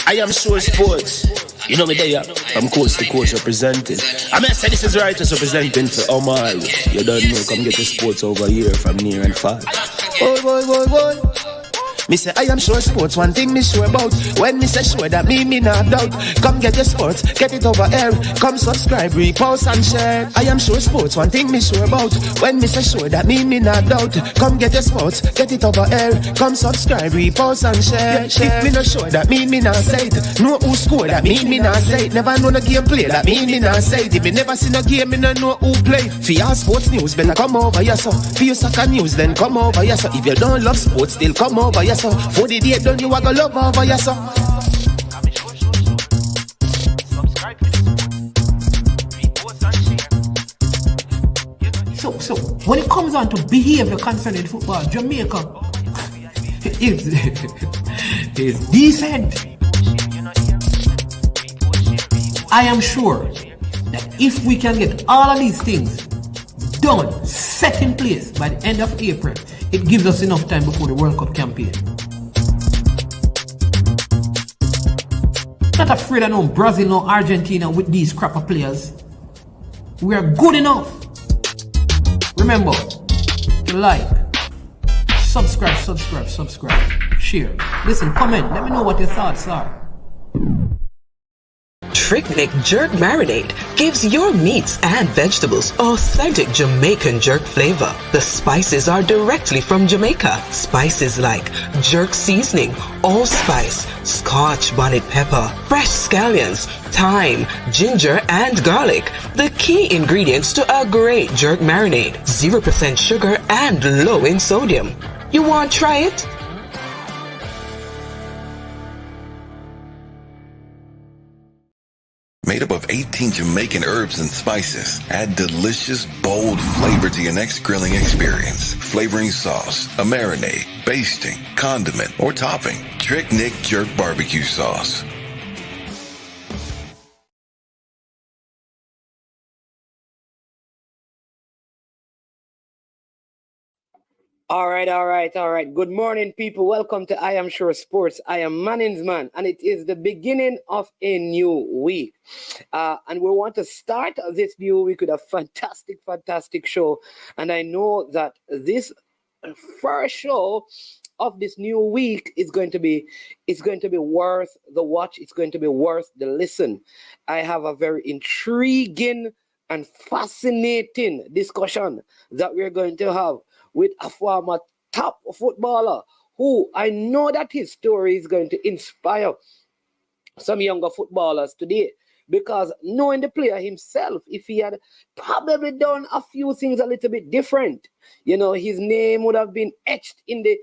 I am sure sports. You know me there, I'm coast to coast representing. I mean, say this is righteous representing for Omar. You don't know, come get the sports over here from near and far. Boy. Me say I am sure sports, one thing me sure about. When me say sure, that me not doubt. Come get your sports, get it over here. Come subscribe, repost and share. I am sure sports, one thing me sure about. When me say sure, that me not doubt. Come get your sports, get it over here. Come subscribe, repost and share. If me not sure, that me not say it. Know who score, that me not say it. Never know the game play, that me not say it. If me never seen a game, me no know who play. For your sports news, better come over here so. For your soccer news, then come over here so. If you don't love sports, still come over here so. For the day done, you are gonna love over your son. So when it comes on to behavior concerning football, Jamaica is decent. I am sure that if we can get all of these things done, set in place by the end of April, it gives us enough time before the World Cup campaign. Not afraid of no Brazil, no Argentina with these crapper players. We are good enough. Remember to like, subscribe, share. Listen, comment, let me know what your thoughts are. Trick Jerk Marinade gives your meats and vegetables authentic Jamaican jerk flavor. The spices are directly from Jamaica. Spices like jerk seasoning, allspice, Scotch bonnet pepper, fresh scallions, thyme, ginger, and garlic. The key ingredients to a great jerk marinade. 0% sugar and low in sodium. You want to try it? Made up of 18 Jamaican herbs and spices. Add delicious, bold flavor to your next grilling experience. Flavoring sauce, a marinade, basting, condiment, or topping. Trick Nick Jerk Barbecue Sauce. All right. Good morning, people. Welcome to I Am Sure Sports. I am Manning's man, and it is the beginning of a new week. And we want to start this new week with a fantastic show. And I know that this first show of this new week is going to be worth the watch. It's going to be worth the listen. I have a very intriguing and fascinating discussion that we're going to have with a former top footballer who I know that his story is going to inspire some younger footballers today, because knowing the player himself, if he had probably done a few things a little bit different, you know, his name would have been etched in the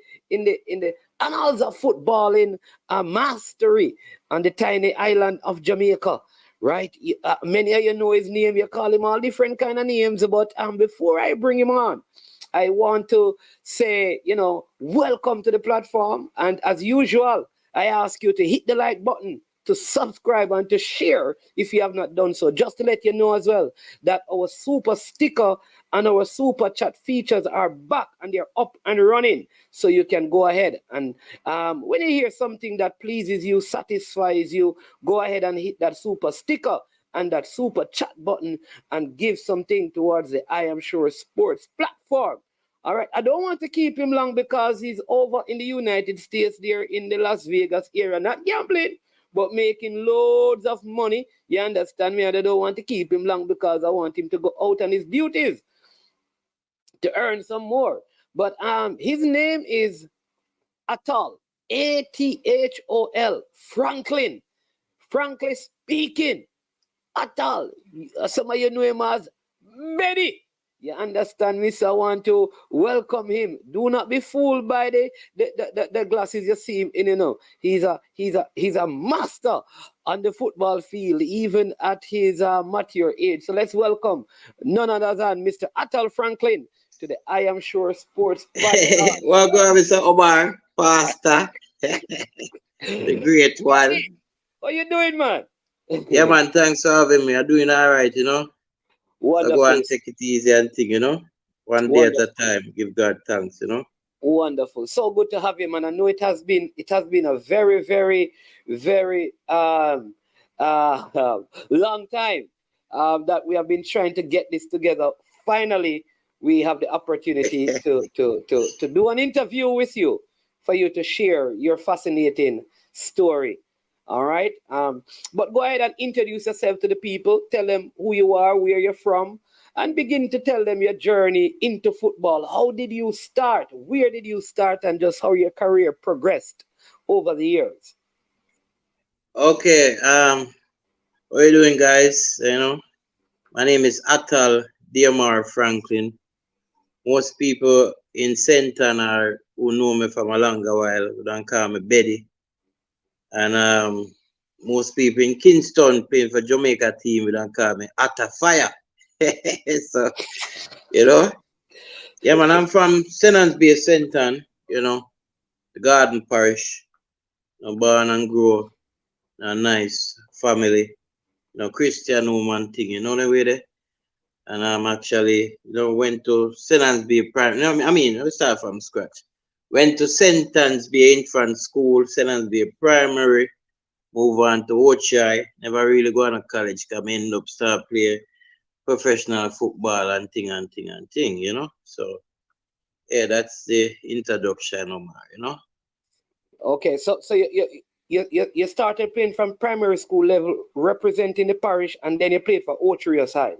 annals of footballing mastery on the tiny island of Jamaica. Right? Many of you know his name. You call him all different kind of names. But before I bring him on, I want to say, welcome to the platform. And as usual, I ask you to hit the like button, to subscribe, and to share if you have not done so. Just to let you know as well that our super sticker and our super chat features are back and they're up and running. So you can go ahead and when you hear something that pleases you, satisfies you, go ahead and hit that super sticker and that super chat button and give something towards the I Am Sure Sports platform. All right, I don't want to keep him long because he's over in the United States there in the Las Vegas area, not gambling, but making loads of money. You understand me? And I don't want to keep him long because I want him to go out on his duties to earn some more. But his name is Athol, Athol, Franklin. Frankly speaking, Athol, some of you know him as BEDDY. You understand me? So I want to welcome him. Do not be fooled by the glasses you see him in. He's a master on the football field, even at his mature age. So let's welcome none other than Mr. Athol Franklin to the I Am Sure Sports podcast. Welcome, Mr. Omar, Pastor, the great one. What you doing, man? Yeah, man. Thanks for having me. I'm doing all right, Wonderful. I go and take it easy and think, one day at a time. Give God thanks, Wonderful. So good to have you, man. I know it has been a very, very, very long time that we have been trying to get this together. Finally, we have the opportunity to do an interview with you for you to share your fascinating story. All right. But go ahead and introduce yourself to the people. Tell them who you are, where you're from, and begin to tell them your journey into football. How did you start? Where did you start? And just how your career progressed over the years. Okay, what are you doing, guys? My name is Athol Franklin. Most people in Senton are who know me from a longer while don't call me BEDDY. And most people in Kingston playing for Jamaica team don't call me Atta Fire. So, you know, yeah, man, I'm from Senans Bay, Senton, the Garden Parish. Born and grow in a nice family, Christian woman thing, the way there. And I'm actually, went to Senans Prime. No, I mean, let's start from scratch. Went to Senans Infant School, Senans Primary, move on to Ochai. Never really go to college, because I end up start play professional football and thing. So, yeah, that's the introduction, Omar. Okay, so you started playing from primary school level, representing the parish, and then you played for Otrios High.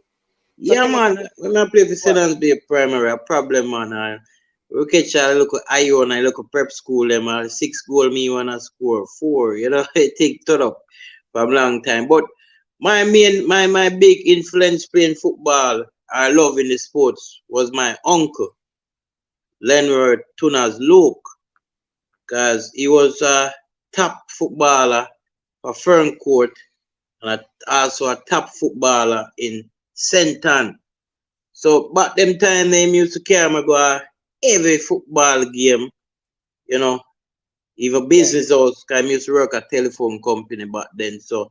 So Yeah, man. When I play for Senans Primary, a problem, man. We catch a look at Ion, I look at prep school, them 6 goal, me wanna score 4. It take turn up for a long time. But my big influence playing football, I love in the sports, was my uncle, Leonard Tunas Luke, because he was a top footballer for Ferncourt and also a top footballer in Senton. So back them time they used to carry me go a every football game, even business house, because I used to work at telephone company back then. So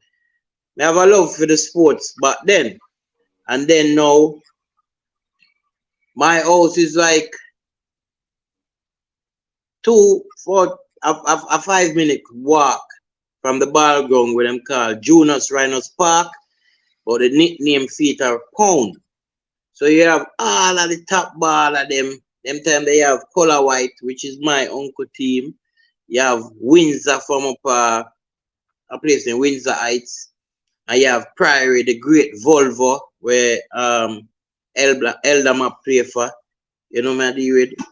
I have a love for the sports back then. And then now my house is like a 5 minute walk from the ball ground where them called Junius Rhinos Park, but the nickname feet are Pound. So you have all of the top ball of them. Them time they have Color White, which is my uncle team. You have Windsor from up a place in Windsor Heights. And you have Priory, the great Volvo, where Eldama play for. Man,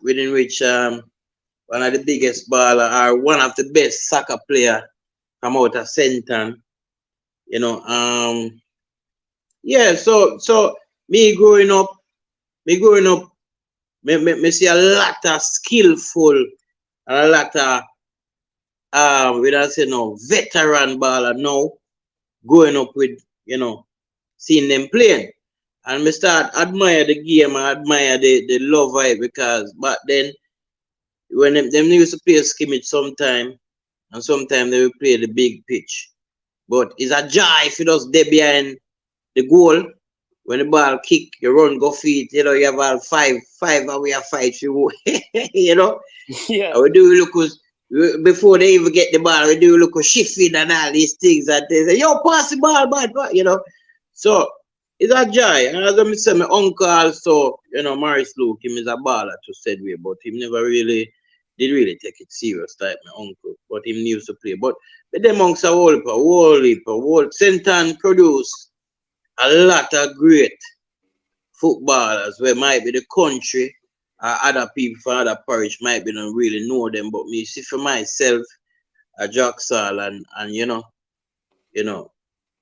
within which one of the biggest baller or one of the best soccer player from out of Senton. Yeah, so me growing up, me see a lot of skillful and a lot of we don't say no veteran baller now growing up with seeing them playing. And me start admire the game and admire the love of it, because back then when them used to play a scrimmage sometime and sometimes they will play the big pitch. But it's a joy if you just there behind the goal. When the ball kick, you run, go feet, you have all five and we have fight you. Yeah. And we do look before they even get the ball, we do look shifting and all these things, and they say, yo, pass the ball, man, So it's a joy. And as I say, my uncle also, Maurice Luke, him is a baller to said way, but him never really did really take it serious like my uncle. But him used to play. But them monks are whole Senton produce a lot of great footballers where might be the country or other people from other parish might be don't really know them, but me see for myself a Jacksal and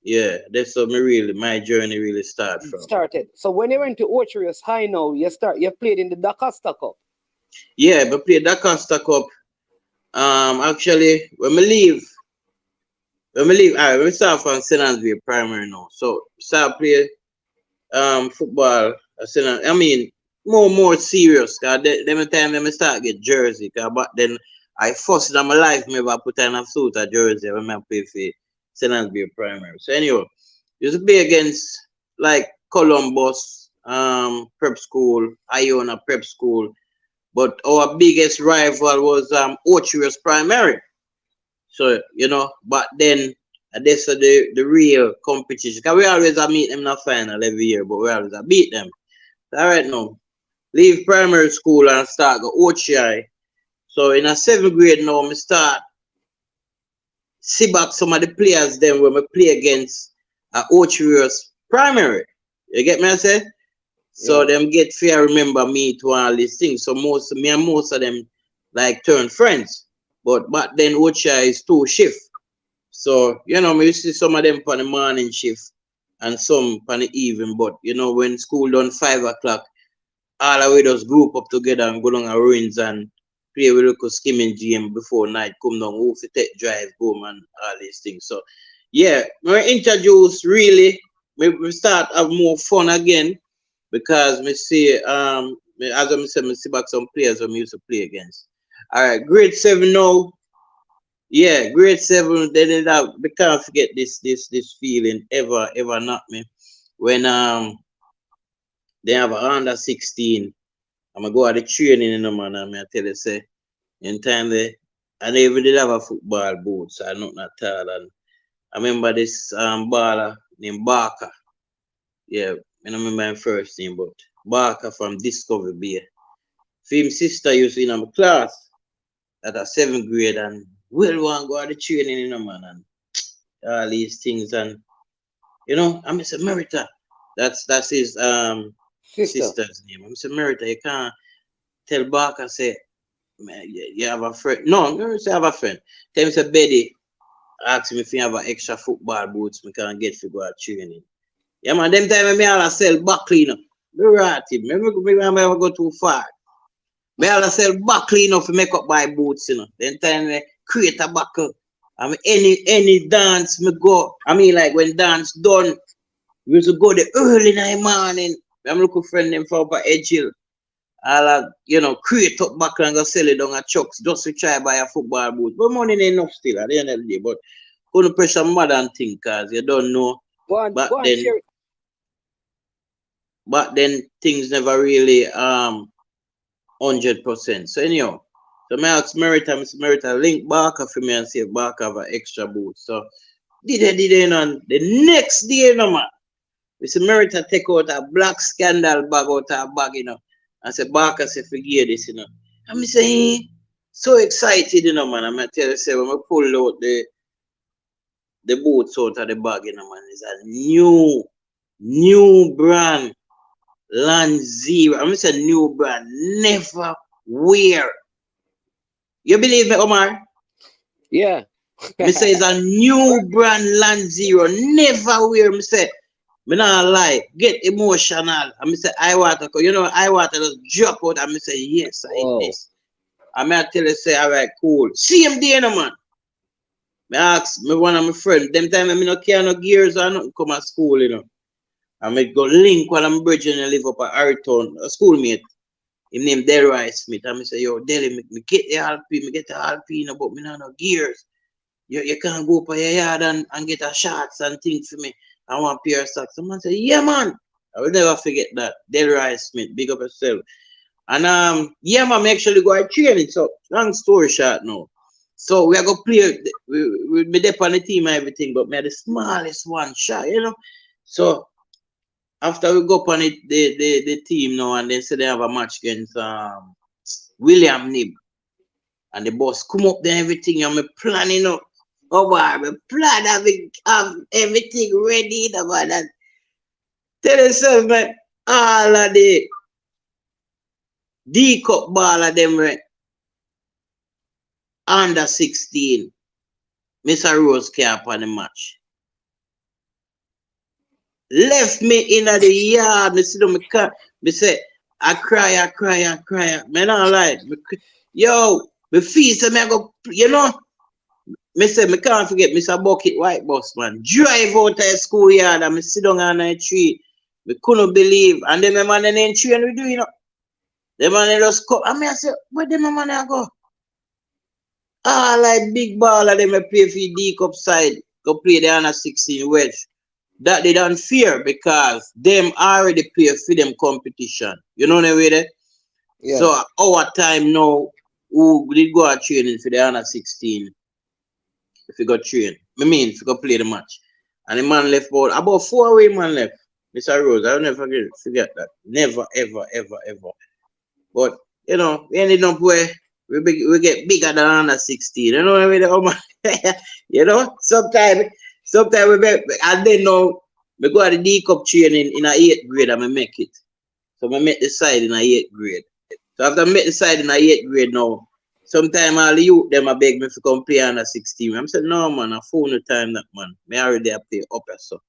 yeah, that's how my journey really started. So when you went to Otrios High now, you played in the DaCosta Cup. Yeah, but played DaCosta Cup. Actually when we start from Senans Bay Primary now. So start play football I mean more serious, because them time when I start get jersey, because back then I first in my life maybe I put on a suit a jersey when I play for Senans Bay Primary. So anyway, used to play against like Columbus, prep school, Iona prep school, But our biggest rival was Orchard's Primary. So, you know, but then this is the real competition. Because we always meet them in the final every year, but we always beat them. All right now, leave primary school and start go OCI. So in a 7th grade now, I start see back some of the players then when we play against Orchard's Primary. You get me I say? So them get fair remember me to all these things. So most of them like turn friends. But back then OCI is 2 shift. So, you know, we see some of them on the morning shift and some on the evening. But, you know, when school done 5 o'clock, all of we just group up together and go down our ruins and play with a skimming game before night come down, who to take drive home and all these things. So, yeah, we introduce really, we start have more fun again because we see, as I said, we see back some players we used to play against. All right, grade 7 now. Yeah, grade 7, they did have, we can't forget this feeling ever not me. When they have a under 16, I'm gonna go at the training in the man and I tell you say in time they and they even did have a football boot, so I not at all. And I remember this baller named Barker. Yeah, I don't remember him first name, but Barker from Discovery Bay. Film sister used to in my class at a 7th grade and will want to go at the training in the man and all these things and you know, I'm Mr. Merita. That's his sister's name. I'm Mr. Merita. You can't tell Barker say man, you have a friend. No, you say I have a friend. Tell me say BEDDY ask me if you have an extra football boots we can get to go at training. Yeah man, them time me all sell back cleaner. Me right him. Me never go too far. Me all sell back cleaner for make up my boots, you know. Then time me create a buckle. I mean any dance me go. I mean like when dance done, we used to go there early in the morning. I'm looking friend them for upper Edge Hill. I'll you know create up buckle and go sell it down at Chucks just to try buy a football boot. But money ain't enough still at the end of the day. But gonna pressure modern thing cause you don't know. But then things never really 100%. So anyhow, so I ask Merita link Barker for me and see if Barker have an extra boot. So did they on the next day, no man. Mr. Merita take out a black scandal bag out of a bag, you know. I said Barker say forget this, you know. And I say so excited, you know, man. I'm tell you say when I pull out the boots out of the bag, you know, man, it's a new brand. Land Zero. I'm say new brand. Never wear. You believe me, Omar? Yeah. Me say it's a new brand Land Zero. Never wear. Me say, me not lie. Get emotional. And me say, I water. You know, I water just drop out. And me say, yes, I eat this. And me I tell you, say, all right, cool. Same day, no man. Me ask me one of my friends. Them time I no carry no gears or nothing come at school, you know. I may go link while I'm bridging and live up at Harrison, a schoolmate. Him named Delroy Smith. And I say, yo, Delly, me get the Alpine, me get the Alpine, but me not no gears. You can't go up your yard and get a shots and things for me. I want a pair of socks. Someone say, yeah, man. I will never forget that. Delroy Smith, big up yourself. And yeah, man, me actually go and train it. So, long story short now. So we are going to play, we be there on the team and everything, but me are the smallest one shot, you know. So, after we go on it, the team now, and they say they have a match against William Nib. And the boss come up there, everything, and me planning up. Oh, boy, me plan have everything ready. About that. Tell yourself, man, all of the D-cup ball of them, right? Under 16. Mr. Rose cap on the match. Left me in the yard. Me sit down, me say, I cry. Man, I lie. Yo, me feel say me go, you know. Me say, me can't forget Mr. Bucket White Bus, man. Drive out of the schoolyard and me sit down on a tree. Me couldn't believe. And then my man in the tree and we do, you know. The man just come. And me I say, where the man I go? Ah, like big ball of them play for the D-cup side. Go play the under 16 wedge. That they don't fear because them already play for them competition. You know what I mean? Yeah. So our time now, who did go out training for the under 16 if you got train. I mean if you go play the match. And the man left about 4 away man left. Mr. Rose, I'll never forget that. Never, ever, ever, ever. But you know, we ended up where we get bigger than under 16. You know what I mean? Oh, man. You know, sometimes we make, and then now we go to the D cup training in a 8th grade and I make it. So I make the side in a 8th grade. So after I make the side in a 8th grade now, sometime all the youth them a beg me to come play under 16. I'm saying, no man, I phone the time that man. Me already play upper so.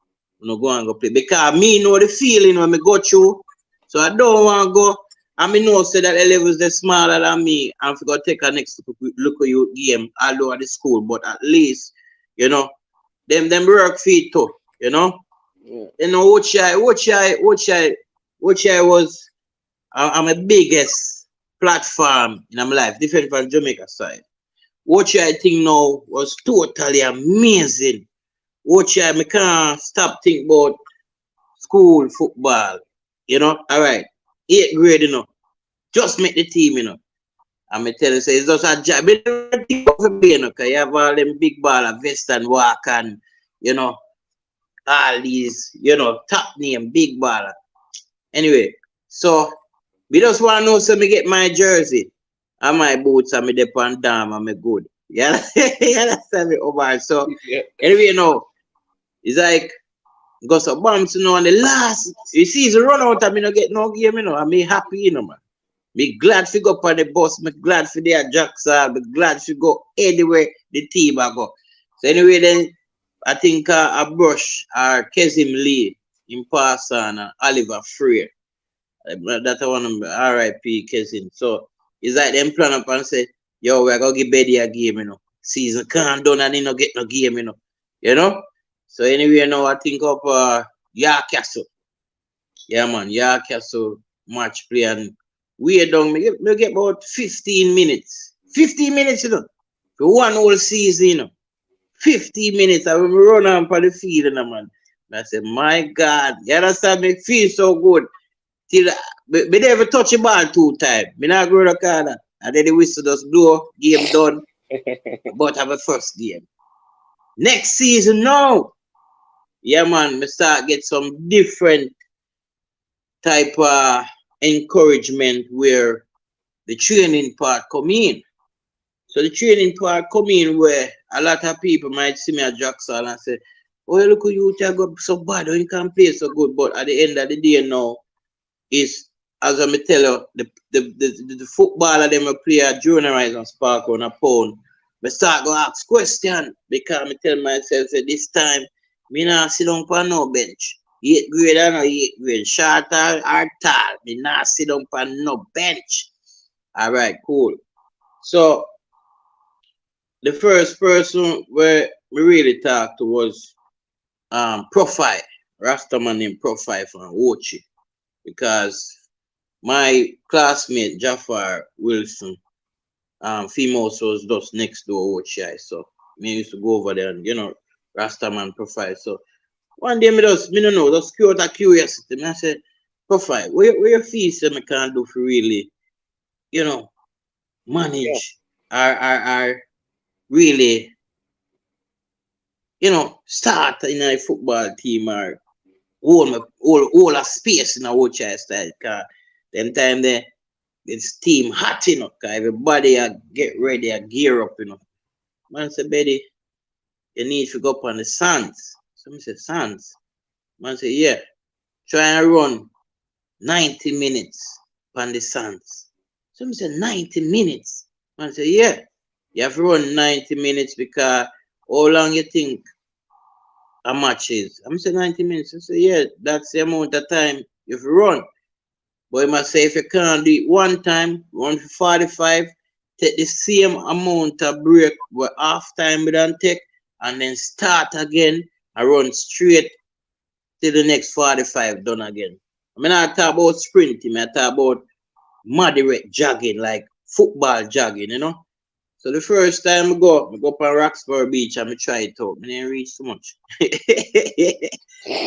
I'm not go and go play. Because me know the feeling when me go through. So I don't want to go. And me know say that the levels they smaller than me and for go take a next look at you game although at the school. But at least, you know, them work feet too, you know. Yeah. You know, which I was my biggest platform in my life, different from Jamaica side. Which I think now was totally amazing. Which I can't stop thinking about school football. You know, all right. 8th grade, you know. Just make the team, you know. And me tell you, say it's just a job. But the team for play, you know, because you have all them big baller, vest and walk and, you know, all these, you know, top name, big baller. Anyway, so we just want to know so me get my jersey and my boots and me dip on down and me good. Yeah, you understand me over. So Yeah. anyway, you know, it's like got some bumps, you know, and the last you see it's run out and me no get no game, you know, and me happy, you know, man. Me glad to go up on the bus, me glad for their Jackson, me glad to go anywhere the team I go. So anyway, then I think I brush Kezim Lee in Parson and Oliver Freer. That's one of RIP Kezim. So it's like them plan up and say, yo, we're gonna give Beddy a game, you know. Season can't done and he no get no game, you know. You know? So anyway, now I think of York Castle. Yeah man, York Castle match play and we done me get about 15 minutes. 15 minutes, you know. For one whole season, you know. 15 minutes. I will run on for the field, you know, man. And I said, my God, you understand me? Feel so good. Till me never touch the ball 2 times. Me not go to the corner. And then the whistle just blow, game done. But have a first game. Next season now. Yeah, man, me start get some different type of encouragement where the training part come in. So the training part come in where a lot of people might see me at Jackson and say, oh, look at you, you got so bad, you can't play so good. But at the end of the day now, is as I tell you, the footballer them a play at Junior Horizon Spark on a pound. I start go ask question because I tell myself that this time me not sit down on no bench. 8th grade or no 8th grade, short or tall, me not sit down on no bench. Alright, cool. So the first person where we really talked to was Profile, Rastaman named Profile from Wochi. Because my classmate Jafar Wilson, female was just next door Wochi. So me used to go over there and you know, Rastaman Profile. So one day me don't know, just out of curiosity. Me I said, Profile, where you feel say me can do for really, you know, manage or really, you know, start in a football team or all a space in a Wochi style. Cause them time there it's team hot, you know, cause everybody get ready, gear up, you know. Man said, Beddy, you need to go up on the sands. So I said, sands? Man said, yeah. Try and run 90 minutes on the sands. So I said, 90 minutes? Man said, yeah. You have to run 90 minutes because how long you think a match is? I'm saying 90 minutes. I said, yeah, that's the amount of time you have to run. But you must say if you can't do it one time, run for 45, take the same amount of break where half time we don't take, and then start again and run straight till the next 45 done again. I mean, I talk about sprinting, I talk about moderate jogging, like football jogging, you know. So the first time I go up on Roxborough Beach and I try it out. I didn't reach too much.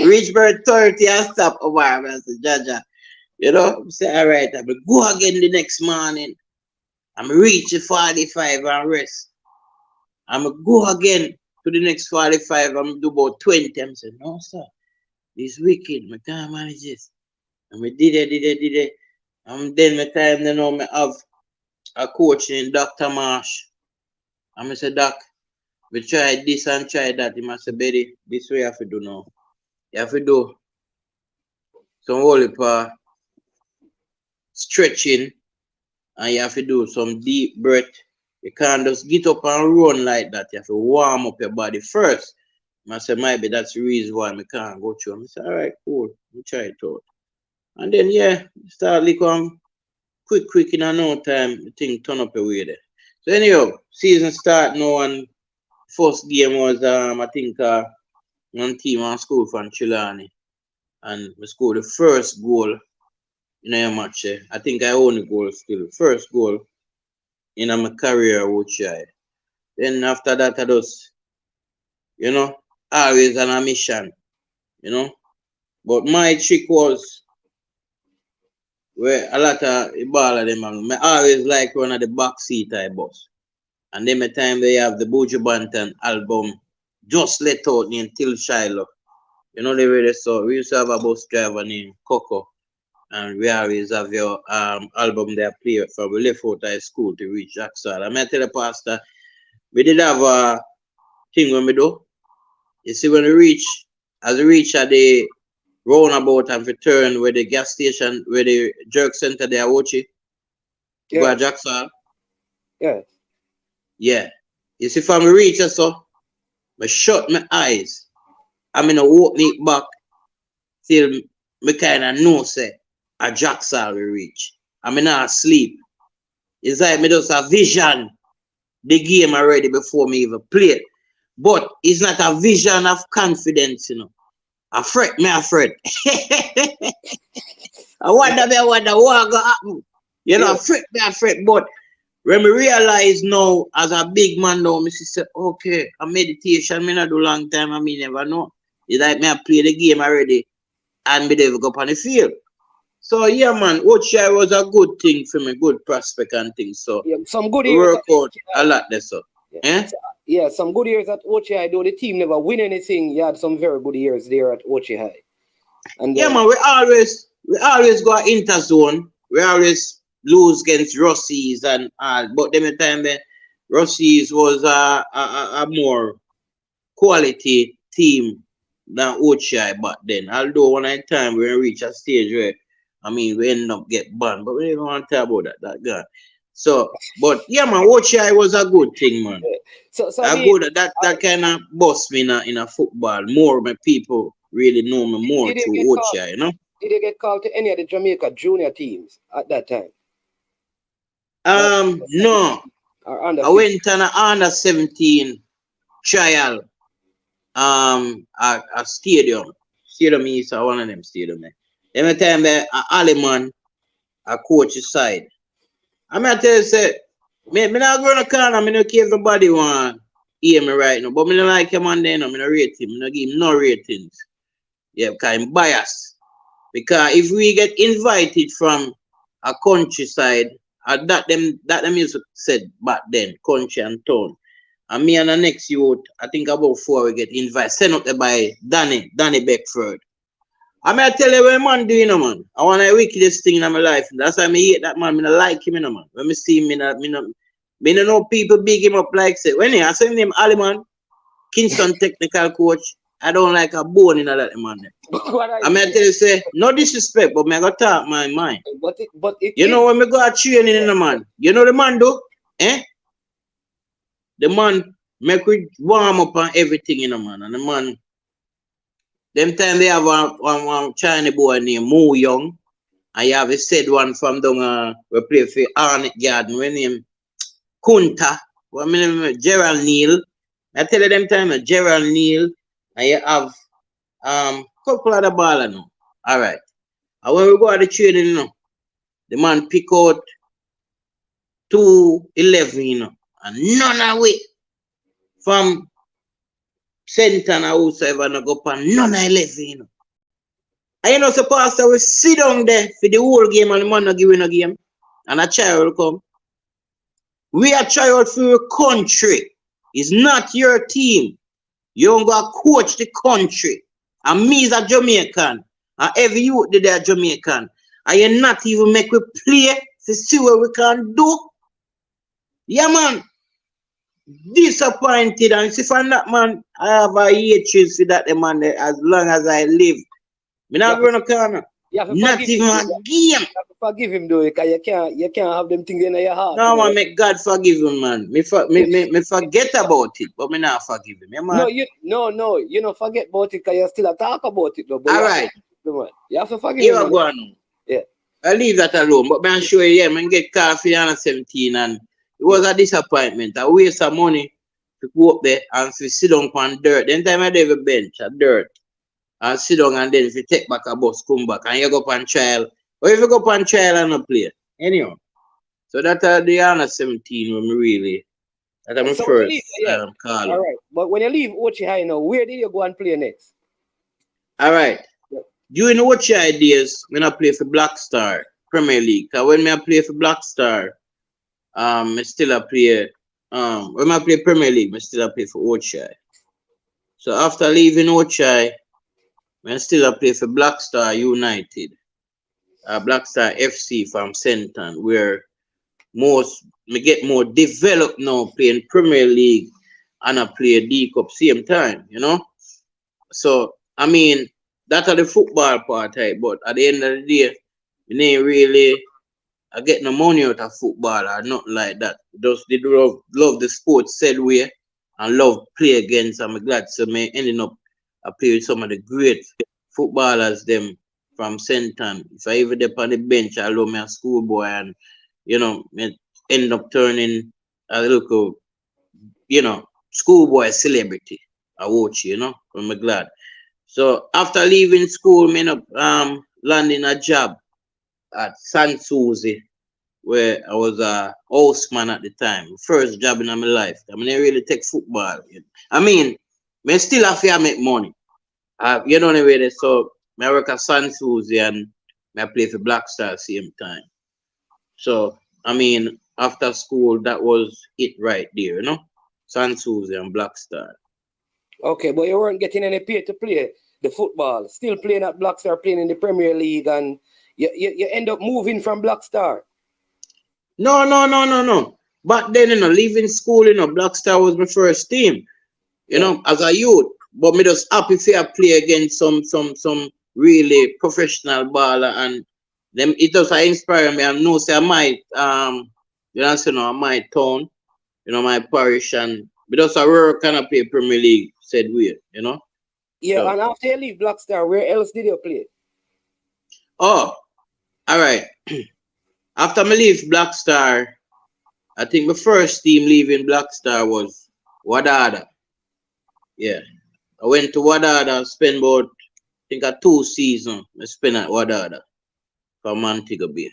Reach bird 30 and stop over. I said, Jaja. You know, I say, all right, I will go again the next morning. I'm reach the 45 and rest. I'm go again to the next 45. I'm do about 20. I'm saying, no, sir, this wicked. I can't manage this. And we did it. And then my time, you know, I have a coach in Dr. Marsh. And I say, Doc, we try this and try that. He must say, Betty, this way you have to do now. You have to do some holy stretching, and you have to do some deep breath. You can't just get up and run like that. You have to warm up your body first. I said, maybe that's the reason why I can't go through. I said, all right, cool. We try it out. And then, yeah, start like quick in no time, the thing turn up away there. So anyhow, season start now, and first game was, I think, one team on school from Chilani. And we scored the first goal in a match. I think I own the goal still. First goal in my career, which I. Then after that, I just, you know, always on a mission, you know. But my trick was where a lot of the ball of them, I always like one of the back seat I bus. And then the time they have the Buju Banton album, just let out named Till Shiloh. You know the way they saw. We used to have a bus driver named Coco. And we always have your album there play from we left out high school to reach Jackson. I might tell the pastor, we did have a thing when we do. You see, when we reach, as we reach at the roundabout and return where the gas station, where the jerk center there, Ochi, Yeah. go to Jackson. Yeah. Yeah. You see, from we reach so, I shut my eyes. I'm going to walk me back till me kind of know, say, a Jackson we reach. I'm not asleep. It's like me just a vision the game already before me even play it. But it's not a vision of confidence, you know. I fret. I wonder what go happen. You know, I fret. But when we realize now, as a big man now, I say, okay, a meditation, me not do long time, I mean, never know. It's like me I play the game already and me never go up on the field. So yeah, man, Ochai was a good thing for me, good prospect and things. So yeah, some good we years work out a lot there, so. Yeah. Yeah, some good years at Ochi, though the team never win anything. You had some very good years there at Ochi High. And yeah, man, we always go interzone. We always lose against Rossies and all. But them time the Rossies was a more quality team than Ochi back then. Although one time we reach a stage where we end up get banned, but we don't want to talk about that guy. So, but yeah, man, Ochi was a good thing, man. So that kind of bust me in a football. More my people really know me more through Ochi, you know. Did you get called to any of the Jamaica junior teams at that time? No. I went on an under 17 trial. A stadium is one of them stadium. Every time there, Aliman, a coach's side. I'm gonna tell you, say, me not going to corner, me not care if nobody want hear me right now, but me not like him on there, no, me not rate him, me not give him no ratings. Yeah, because I'm biased. Because if we get invited from a countryside, that them used to said back then, country and town. And me and the next youth, I think about 4 we get invited, sent up there by Danny Beckford. I'm gonna tell you what man do, you know, man. I want the wickedest thing in my life. That's why I hate that man. I don't like him, you know, man. When I see him, I don't know people big him up like say. When I say him Ali, man, Kingston technical coach, I don't like a bone in that man. I'm gonna tell you, say, no disrespect, but I gotta talk my mind. But you know when we go out training in the man, you know the man do? The man make we warm up on everything in the man, and the man. Them time they have one Chinese boy named Mo Young, and you have a said one from down we play for Arnett Garden, we name Kunta, what name Gerald Neal. I tell you them time Gerald Neal, and you have couple of the baller now. Alright. And when we go at the training, you know, the man pick out 211, you know, and none of it from center and outside and go up and none of 11, you know. And you know, so pastor will sit down there for the whole game and the man not giving a game. And a child will come. We are trying out for your country. It's not your team. You don't go coach the country. And me is a Jamaican. And every youth there Jamaican. And you not even make we play to see what we can do. Yeah, man. Disappointed. And if I'm that man, I have a hatred for that man as long as I live. Me not run a corner. Not even a game. You have to forgive him though, because you can't have them things in your heart. No, man, make God forgive him, man. Me forget about it, but me not forgive him. Yeah, man. No, you don't forget about it because you still talk about it though. All right. You have to forgive him. Go on. Yeah. I leave that alone, but I'm sure yeah, man get caught for under 17 and it was a disappointment. I waste of money to go up there and to sit down on dirt. Then time I did a bench, a dirt. And sit down and then if you take back a bus, come back and you go up on trial. Or if you go up on trial and not play. Anyhow. So that's the under 17 when we really that's my first call. All right. But when you leave Ochi High now, where did you go and play next? All right. Yeah. During Ochi High days, when I play for Black Star Premier League. Because when I play for Black Star, I still play when I play Premier League, I still play for Ochi High. So after leaving Ochi High, I still play for Black Star United, Black Star FC from Senton, where me get more developed now playing Premier League and I play D Cup same time, you know. So I mean that's the football part, right? But at the end of the day, you ain't really get no money out of football or nothing like that. Just they do love the sports said way and love play against. I'm glad so me ending up I play with some of the great footballers them from Senton. If I ever dip on the bench, I love me a schoolboy and you know, me end up turning a little, you know, schoolboy celebrity. I watch, you know, I'm glad. So after leaving school, me end up landing a job at San Susie, where I was a houseman at the time. First job in my life. I mean, I really take football. I mean, I still have to make money. You know the way. So I work at San Susie and I play for Black Star same time. So I mean, after school, that was it right there, you know, San Susie and Black Star. Okay, but you weren't getting any pay to play the football. Still playing at Black Star, playing in the Premier League, and you end up moving from Black Star. No. But then, you know, leaving school, you know, Black Star was my first team, you know, as a youth. But me just happy if I play against some really professional baller and them it does inspire me. I know say I might you know I might town, you know, my parish and because I work kind of play Premier League said we, you know. Yeah, so. And after you leave Black Star, where else did you play? Oh, all right. After me leave Black Star, I think my first team leaving Black Star was Wadada. Yeah. I went to Wadada, spent about, I think, 2 seasons. I spent at Wadada from Montego Bay.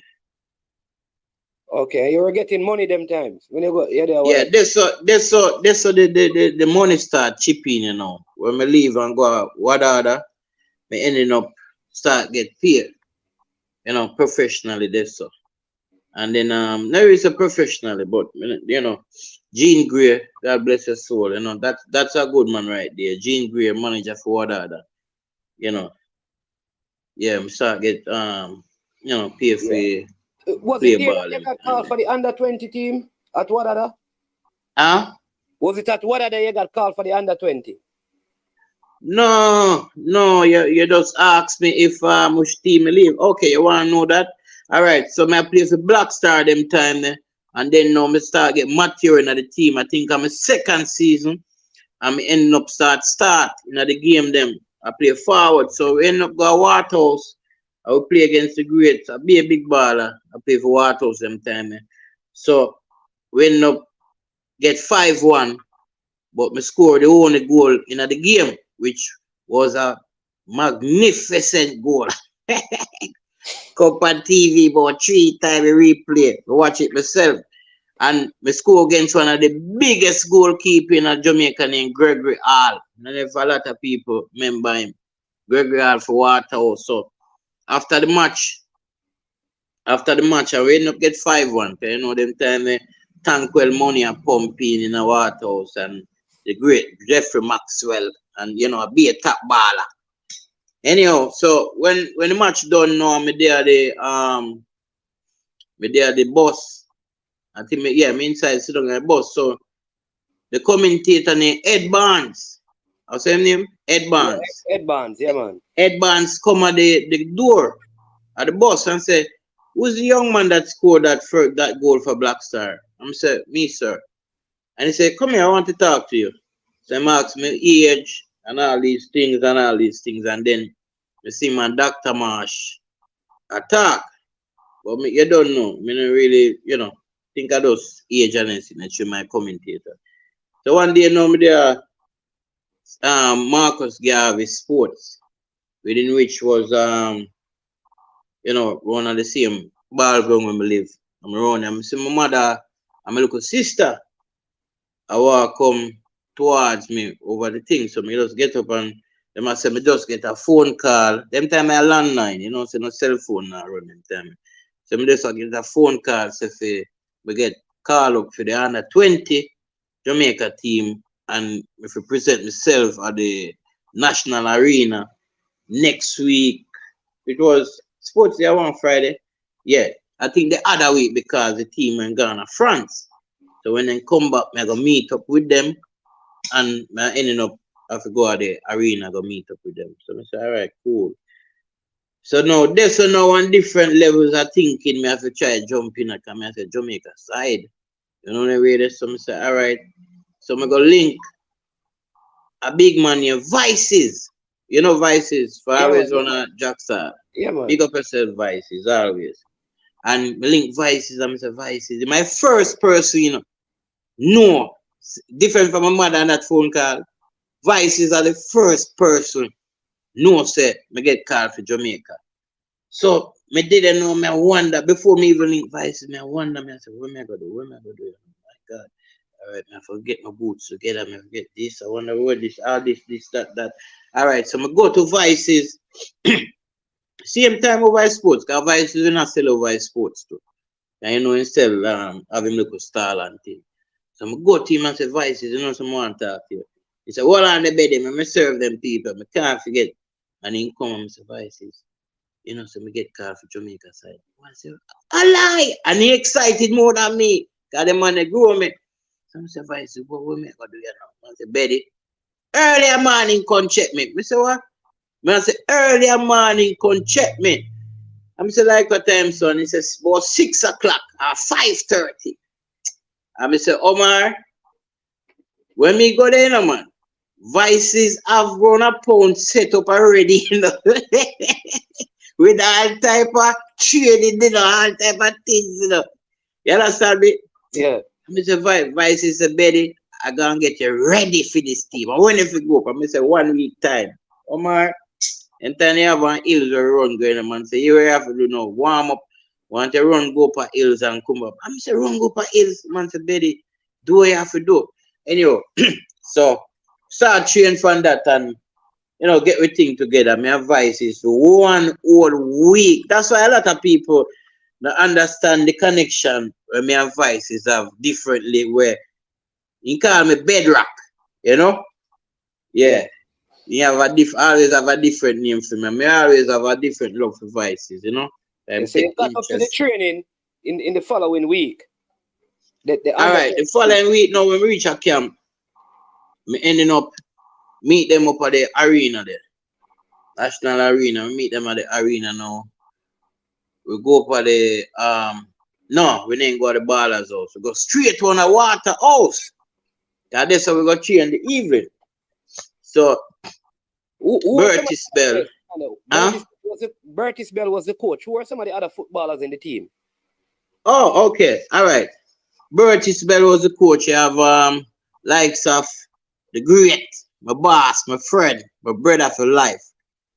Okay, you were getting money them times when you go. Yeah, that's so the money start chipping, you know. When I leave and go Wadada, I ending up start get paid, you know, professionally. That's so. And then now it's a professionally, but you know, Gene Gray, God bless his soul, you know, that's a good man right there. Gene Gray, manager for Wadada, you know. Yeah, we start get you know, pay for was it there you got called for the under 20 team at Wadada? Huh? Was it at Wadada you got called for the under 20? No, you just asked me if which team I leave. Okay, you wanna know that? All right, so I play for Black Star them time there, and then now I start get mature in the team. I think I'm a second season. I'm ending up start in the game them. I play forward, so we end up go Waterhouse. I will play against the greats. I be a big baller. I play for Waterhouse them time there. So we end up get 5-1, but me score the only goal in the game, which was a magnificent goal. Come on TV about 3 times replay. I watch it myself. And me score against one of the biggest goalkeeper in Jamaica named Gregory Hall. And if a lot of people remember him. Gregory Hall for Waterhouse. So after the match, I we end up get 5-1. You know, them time Tankwell money are pumping in a Waterhouse and the great Jeffrey Maxwell and you know be a top baller. Anyhow, so when the match done now, me there the bus. I think me inside sit on the bus. So the commentator named Ed Barnes. What's his name? Ed Barnes. Ed Barnes, yeah man. Ed Barnes come at the door at the bus and say, "Who's the young man that scored that goal for Black Star?" I'm say, "Me, sir." And he said, "Come here, I want to talk to you." So he asks me age and all these things, and then I see my Dr. Marsh attack. But me, you don't know. Me not really, you know, think of those age and anything that you my commentator. So one day now me there Marcus Garvey Sports, within which was you know, one of the same ball ground where we live. I'm around and I see my mother and my little sister. I walk come towards me over the thing. So me just get up and them I say me just get a phone call. Them time I landline, you know, so no cell phone now run them time. So me just get a phone call say we get call up for the under 20 Jamaica team and if I present myself at the national arena next week. It was sports day on Friday. Yeah, I think the other week because the team in Ghana, France. So when they come back, I go meet up with them and I ending up have to go at the arena, go meet up with them. So I say, all right, cool. So now there's now on different levels of thinking me have to try jump in and come I say Jamaica side. You know the way this, so I say, all right. So I go link a big man named Vices. You know Vices for always run a Jackson. Yeah, man. Big up yourself, Vices, always. And me link Vices, I'm say Vices. My first person, you know, no, different from my mother on that phone call. Vices are the first person no say me get called for Jamaica. So me didn't know, me wonder before me even link Vices, me wonder, me I say, what am I gonna do? What am I gonna do? Oh my God. All right, I forget my boots together, I forget this, I wonder what this, all this, that. All right, so I go to Vices. Same time over sports, because Vices is not sell over sports too. And you know, instead have him look a style and thing. So I go to him and say, Vices, you know, someone talk to you. He said, well on the bed, I serve them people, I can't forget. And he come and say, Vices, you know, so I get called for Jamaica side. I say, I lie! And he excited more than me. Because the man they grow me. So I say, Vices, what we make do you know? I say, Betty, earlier morning come check me. I say, what? I say, earlier morning come check me. I say, like what time, son? He says, about 6 o'clock or 5:30. I say, Omar, when me go there, no, man, Vices have run a pound set up already, you know, with all type of trading, you know, all type of things, you know. You understand me? Yeah. I say, Vices say, Betty, I'm going to get you ready for this team. And when if you go up, I say, 1 week time. Omar, and then you have an hills or run going on, man. Say, you have to do now, warm up. Want to run, go up hills and come up. I'm say, run, go up hills. Man, say, Betty, do what you have to do. Anyway, so start training from that and, you know, get everything together. My advice is 1 whole week. That's why a lot of people don't understand the connection where my advice is have differently where you call me bedrock, you know? Yeah. You have always have a different name for me. I always have a different love for Vices, you know? So you got up to the training in the following week. Alright, the following week now when we reach a camp, me ending up meet them up at the arena there. National Arena. We meet them at the arena now. We go up at the no, we didn't go to the ballers house. We go straight to a water house. That's how we got train in the evening. So Bertie Bell. Bertie Bell was the coach. Who are some of the other footballers in the team? Oh, okay. All right. Bertie Bell was the coach. You have likes of the great, my boss, my friend, my brother for life.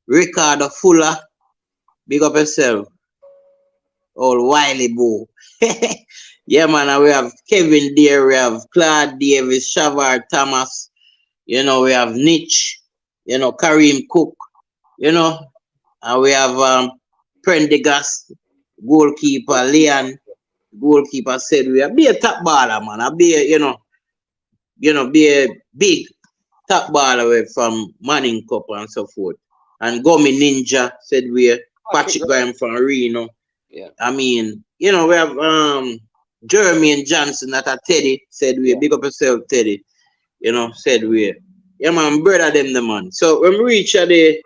Ricardo Fuller. Big up yourself. Old Wiley Boo. Yeah, man. And we have Kevin there. We have Claude Davis, Shavar Thomas. You know, we have Niche. You know, Kareem Cook. You know, and we have Prendergast, goalkeeper Leon, goalkeeper said we be a top baller, man. I be a, be a big top baller from Manning Cup and so forth. And Gummy Ninja said we Patrick Graham from Reno. Yeah. I mean, we have Jeremy and Johnson that are Teddy, said we big up yourself, Teddy. Said we. Yeah, man, brother them the man. So when we reach the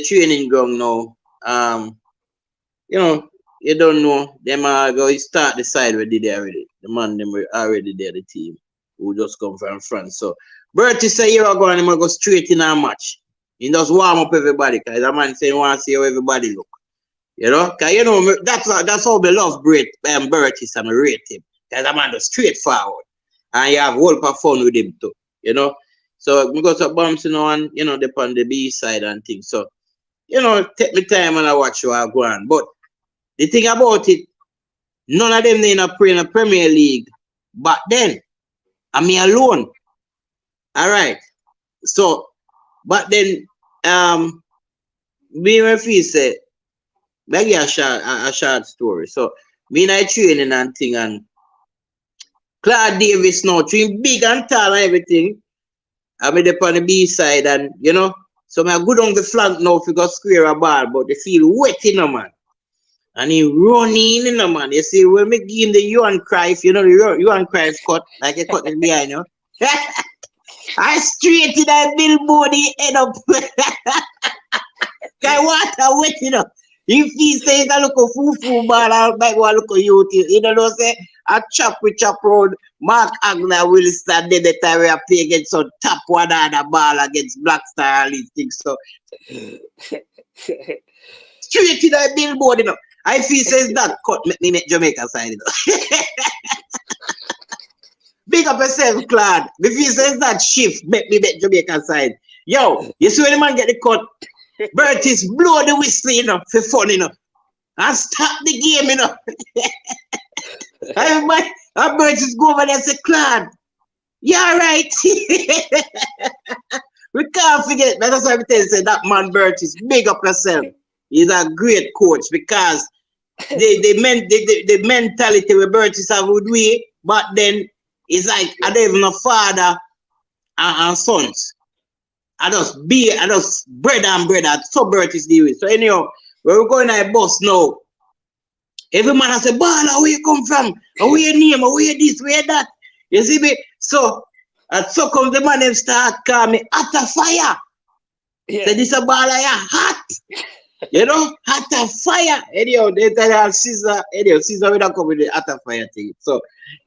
training ground now, you don't know, them are going to start the side where they did already. The man them were already there, the team who just come from France. So Bertie say here I go and go straight in our match. He just warm up everybody, because the man say he want to see how everybody look. Because that's how we love Bertie and I rate him. Because the man is straightforward. And you have whole of fun with him too. So we got some bumps, and they're on the B side and things. So, take me time and I watch you go on. But the thing about it, none of them they not play in the Premier League. But then, I'm me alone. All right. So, but then, me and Fee say, maybe a short story. So, me and I training and thing, and Claude Davis now, train big and tall and everything. I'm up on the B side, and so I go down the flank now if you got square a ball, but they feel wet man. And he running man. You see, when we give him the Johan Cruyff, the Johan Cruyff cut, like a cut behind you. I straight in that billboard, he head up. Guy water wet, If he says I look a foo ball, I'll back one look at you. Say I chop road. Mark Agner will stand there the time we are playing against some top one other ball against Black Star and these things. So straight in that billboard, I feel says that cut make Jamaica side, Big up yourself, Claude. If he says that shift, make Jamaica side. Yo, you see when the man get the cut, Bertis blow the whistle, for fun, and stop the game, Everybody, Bertis go over there and say, Claude, yeah, right. We can't forget, that's why I tell you, say that man Bertis, big up yourself. He's a great coach because the mentality with Bertis have would we, but then it's like I don't even a father and sons. I just brother and brother. So Bertis deal with. So anyhow, we're going to a bus now. Every man has a ball, where you come from? Where your name? Where this? Where that? You see me? So so come the man them start call me at a fire. Yeah. So this a ball hot. Hot a fire. Anyhow, they tell Caesar. Anyhow, Caesar will not come with the hot a fire thing. So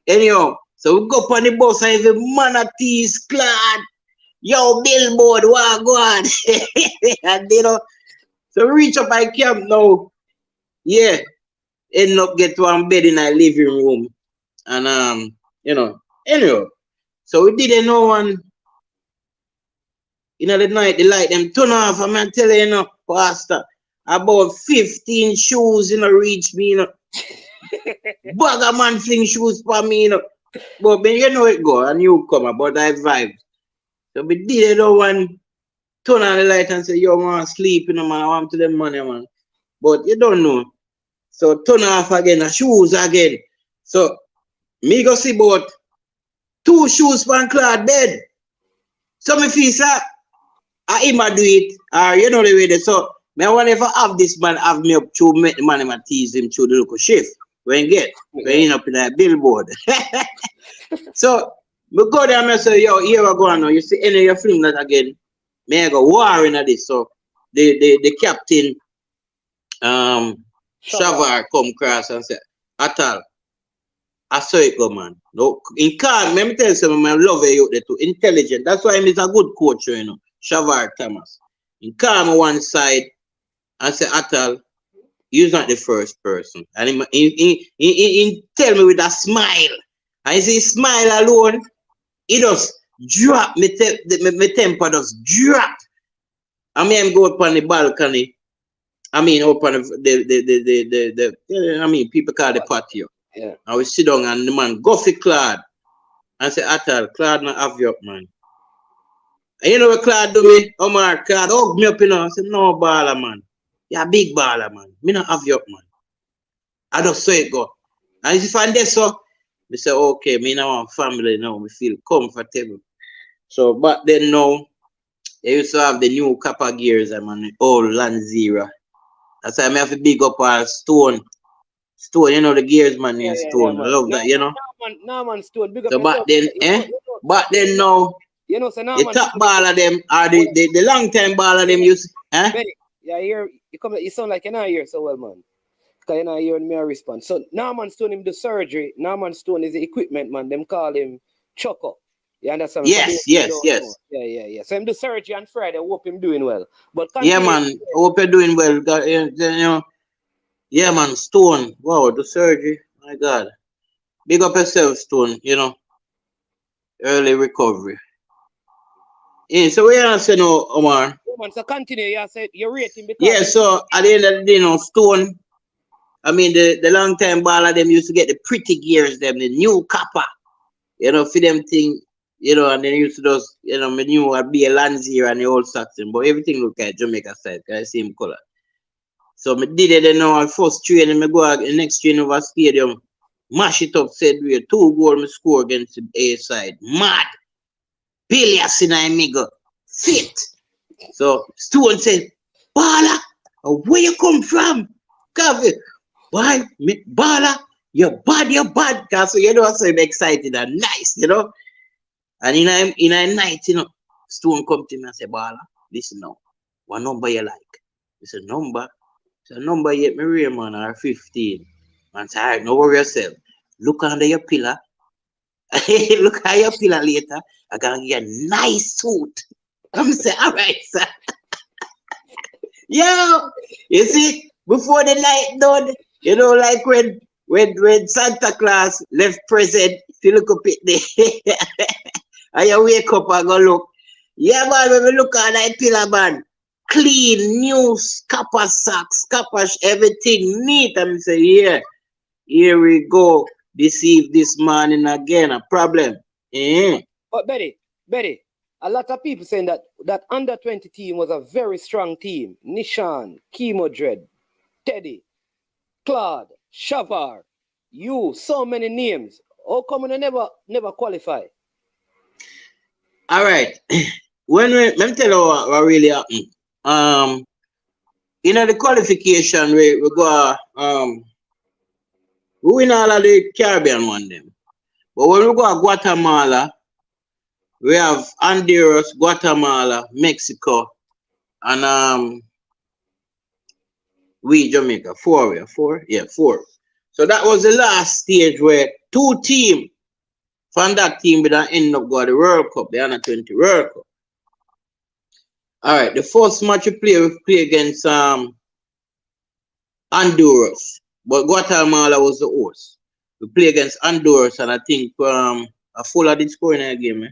anyhow, so we go up on the bus and every man at tease clad. Yo, billboard, what go on? And so we reach up I camp now. Yeah. End up get one bed in our living room. And anyway. So we didn't know one. The night the light them turn off. I'm telling you, Pastor. About 15 shoes reach me, Bag a man fling shoes for me, But it go, a newcomer, but I vibe. So we didn't one turn on the light and say, yo, man, sleep, man, I want to them money, man. But you don't know. So turn off again, the shoes again. So me go see about 2 shoes for Claude bed. So me feel sir, I him do it, or the way they so I want if I have this man have me up to make the man and tease him through the local shift. When he up in that billboard. So we go there and I say, yo, here we go now. You see any of your film that again, may I go war in this. So the captain Shavar come across and say, Athol, I saw it go, man. No, in calm, let me tell you something, I love you there too. Intelligent. That's why he's a good coach, Shavar Thomas. In calm one side and say, Athol, you're not the first person. And he tell me with a smile. And he say smile alone, he just drop, my temper just drop. I mean, go up on the balcony. I mean, open the people call the patio. Yeah. I will sit down and the man go for Claude and say, Athol, Claude not have you up, man. And you know what Claude do me? Omar, Claude hug me up, I said, no baller, man. You're a big baller, man. Me not have you up, man. I just saw it go. And if I'm there, so, I say, okay, me now have family now. We feel comfortable. So, but then now, they used to have the new copper gears, man, old Lanzera. That's why I have to big up our Stone. Stone, you know, the gears, man, in Stone. I love that, you know. No, man, Stone, big up So, yourself. But then now, You know, so now, the man, top ball of them, or the long time ball of them, Benny, yeah, you sound like you're not here so well, man. Because you're not hearing me a response. So Norman Stone him do surgery. Norman Stone is the equipment man. Them call him Choco. You understand? Yes. Yeah. So him do surgery on Friday. I hope him doing well. But yeah, man. I hope you're doing well. You know, yeah, man. Stone. Wow, the surgery. My God. Big up yourself, Stone. You know, early recovery. Yeah, so we are saying now, Omar. Man, so continue. You said you're rating because. Yeah, so at the end of the day, you know, Stone. I mean, the long time baller, them used to get the pretty gears, them, the new copper, you know, for them thing, you know, and then used to just, you know, me knew I'd be a Lanzera and the old Saxon, but everything look like Jamaica side, because same color. So me did it, then now, first training, me go out, the next training over stadium, mash it up, said we 2 goals me score against the A side. Mad. Billions in a mega. Fit. So Stone said, baller, where you come from? Coffee. Why, baller, you're bad. Cause so, you know, so I'm excited and nice, you know. And in a night, you know, Stone come to me and say, baller, listen now, what number you like? He said, number? He said, number yet me Raymond or 15. Man said, all right, no worry yourself. Look under your pillar. Look at your pillar later. I'm gonna get a nice suit. I'm saying, all right, sir. Yo, you see, before the night done, you know, like when Santa Claus left present, if you look up it there, and you wake up and go look. Yeah, man, when we look at that pillar, man, clean, new, copper socks, copper, everything neat. I'm saying, yeah, here we go. Deceive this morning again, a problem. But Betty, a lot of people saying that under 20 team was a very strong team. Nishan, Chemo Dread, Teddy, Claude, Shavar, you, so many names. How come they never qualify? All right. Let me tell you what really happened. In the qualification, we go we win all of the Caribbean one them. But when we go to Guatemala, we have Honduras, Guatemala, Mexico, and we Jamaica. 4. Yeah, 4. So that was the last stage where 2 teams from that team would end up going to the World Cup, the Under 20 World Cup. All right, the first match we play against Honduras, but Guatemala was the host. We play against Honduras, and I think Fuller did score in that game.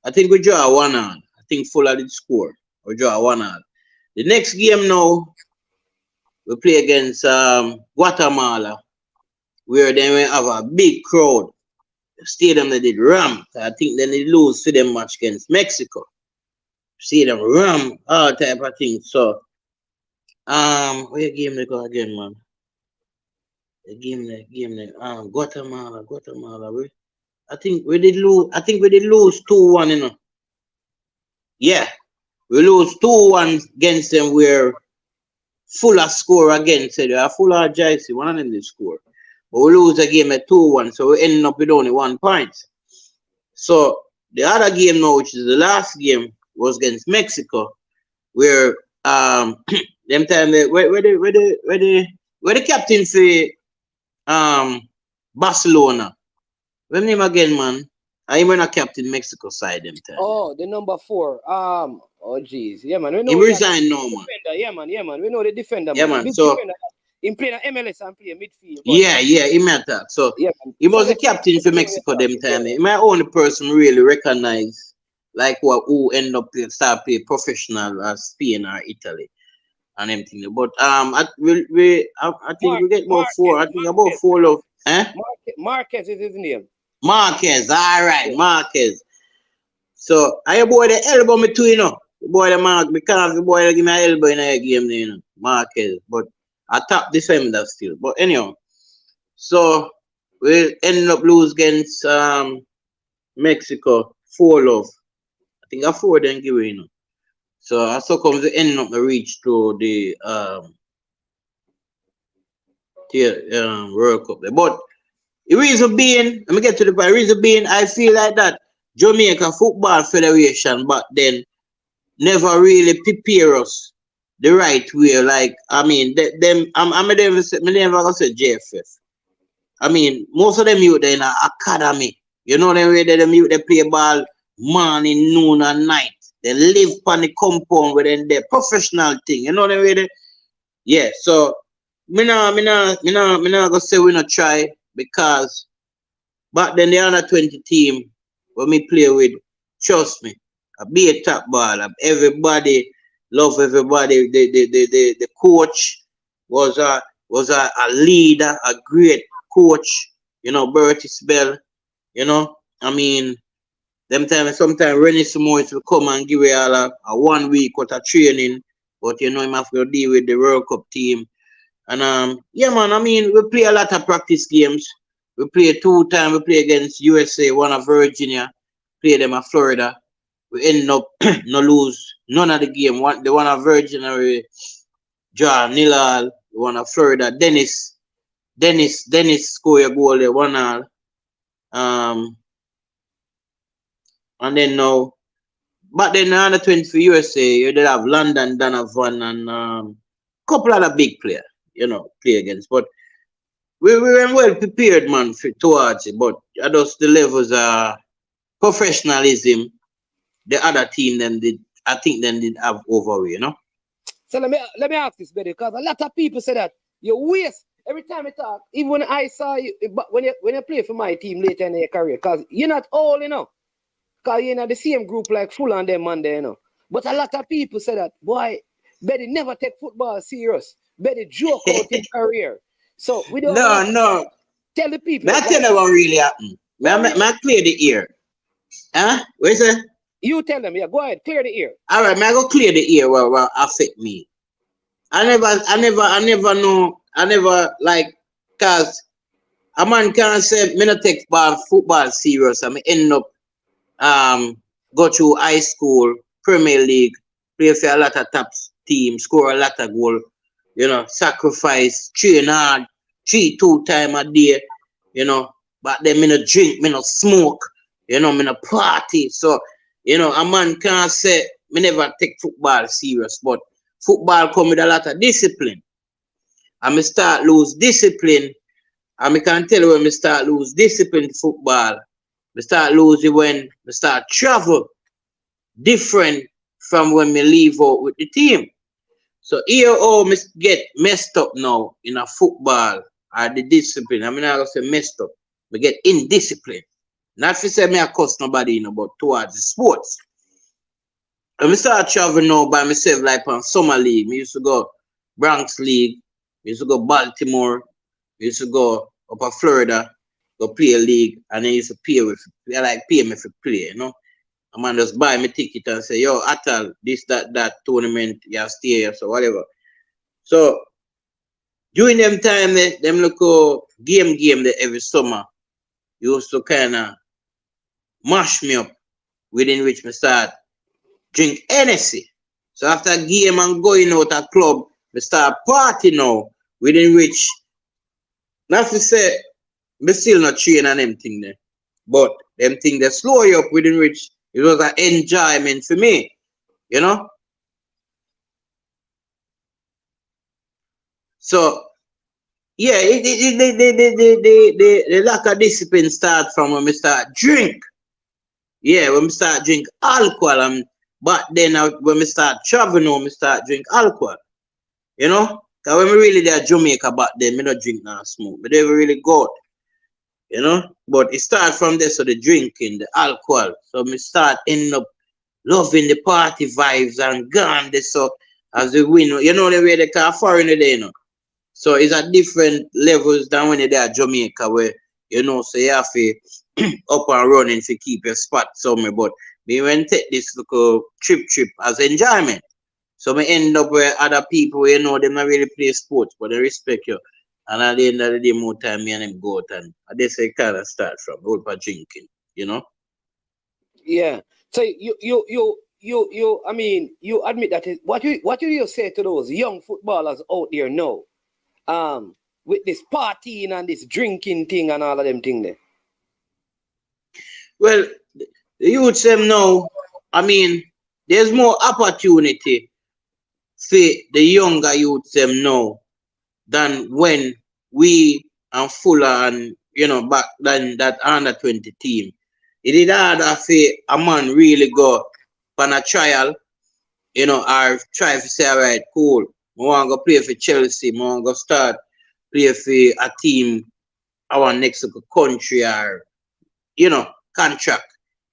I think we draw 1-1. I think Fuller did score. We draw 1-1. The next game now, we play against Guatemala, where then we have a big crowd. The stadium they did ram. I think then they lose to them match against Mexico. See them ram, all type of things. So, where game they go again, man? The game there. Guatemala. I think we did lose 2-1, you know. Yeah. We lose 2-1 against them where Fuller score against it. Fuller or JC, one of them did score. But we lose a game at 2-1, so we ended up with only 1 point. So the other game now, which is the last game, was against Mexico, where them time where the captain say Barcelona. What name again, man? I'm not captain Mexico side them time. Oh, the number 4. Oh jeez. Yeah, man. We know he resigned now, man. Yeah, man. We know the defender. Yeah, man. So he played an MLS and play midfield. Yeah, he met that. So yeah, he was the captain for Mexico them time. He my only person really recognize like who end up start play professional as Spain or Italy and everything. But I think we get about 4. I think about 4 of Marquez is his name. Marquez, all right, yeah. Marquez. So I boy the elbow me too, you know. The boy the mark because the boy give me an elbow in a game, you know. Marquez, but a top defender still. But anyhow, so we ended up lose against Mexico 4-love. I think I 4 then give away, you know. So I saw comes the ending up the reach to the World Cup there. But the reason being, let me get to the point. The reason being, I feel like that Jamaica Football Federation back then never really prepare us the right way. Like, I mean, I'm never gonna say JFF. I mean, most of them youth they in a academy. You know them way them youth they play ball morning, noon, and night. They live on the compound within their professional thing. You know them way they, yeah. So me not gonna say we not try because back then the under 20 team when me play with, trust me, I be a top baller. Everybody love everybody. The coach was a leader, a great coach. You know, Bertie Spell. You know, I mean, sometimes Rennie Samois will come and give you all a 1 week worth of training, but you know him have to deal with the World Cup team. And yeah man, I mean we play a lot of practice games. We play 2 times, we play against USA, one of Virginia, play them at Florida. We end up no lose none of the game. The one of Virginia we draw 0-0, the one of Florida, Dennis score a goal there, 1-0. And then now, but then the under 20 for USA, you did have London, Donovan, and couple of the big players, you know, play against. But we were well prepared, man, towards it. But just the levels of professionalism, the other team then did, I think, then did have over, you know. So let me ask this, Beddy, because a lot of people say that you waste every time you talk. Even when I saw you, but when you play for my team later in your career, because you're not old, you know. Because you're in the same group like Full on them man there, you know. But a lot of people say that, boy, Beddy never take football serious. Beddy joke out his career. So we don't No. Tell the people. May I tell you what really happened? May I clear the ear? Huh? What is it? You tell them, yeah, go ahead, clear the ear. All right, may I go clear the ear where affect me? I never like, cause a man can't say me not take football serious. I mean end up go through high school, Premier League, play for a lot of top teams, score a lot of goal, you know, sacrifice, train hard, 2 times a day, you know, but then me no drink, me no smoke, you know, me no party. So, you know, a man can't say me never take football serious, but football come with a lot of discipline. And me start lose discipline, and me can tell you when me start lose discipline in football. We start losing when we start travel different from when we leave out with the team. So here all get messed up now in a football or the discipline. I mean I gonna say messed up. We get indiscipline. Not to say me I cuss nobody, you know, but towards the sports. And we start traveling now by myself like on summer league. We used to go Bronx League, we used to go Baltimore, we used to go up to Florida. Go play a league, and then used to pay me for play, you know. A man just buy me ticket and say, yo, Athol, this, that tournament, you stay here, so whatever. So during them time, them look game there every summer. Used to kind of mash me up, within which me start drink Hennessy. So after a game and going out at club, me start party now, within which, not to say, me still not train on them thing there. But them thing that slow you up within which it was an enjoyment for me. You know? So yeah, the lack of discipline start from when we start drink. Yeah, when we start drink alcohol, but then when we start traveling, when we start drink alcohol. You know? Because when we really there Jamaica back then, me not drink nor smoke. But they were really good. You know, but it started from there, so the drinking, the alcohol. So me start ending up loving the party vibes and gone this so as we win. You know the way they call foreigner there, you know. So it's at different levels than when you're there at Jamaica where, you know, so you have to up and running to keep your spot somewhere. But we went take this little trip as enjoyment. So me end up where other people, you know, they not really play sports, but they respect you. And at the end of the day, more time me and them go out and they say kind of start from out for drinking, you know. Yeah. So I mean, you admit that what do you say to those young footballers out there now? With this partying and this drinking thing and all of them thing there. Well, the youth them now, I mean, there's more opportunity for the younger youth them now than when we and Fuller and you know back then that under 20 team. It is harder for a man really go on a trial, you know, or try to say, all right, cool. I want to go play for Chelsea, I want to go start play for a team our next country or you know, contract.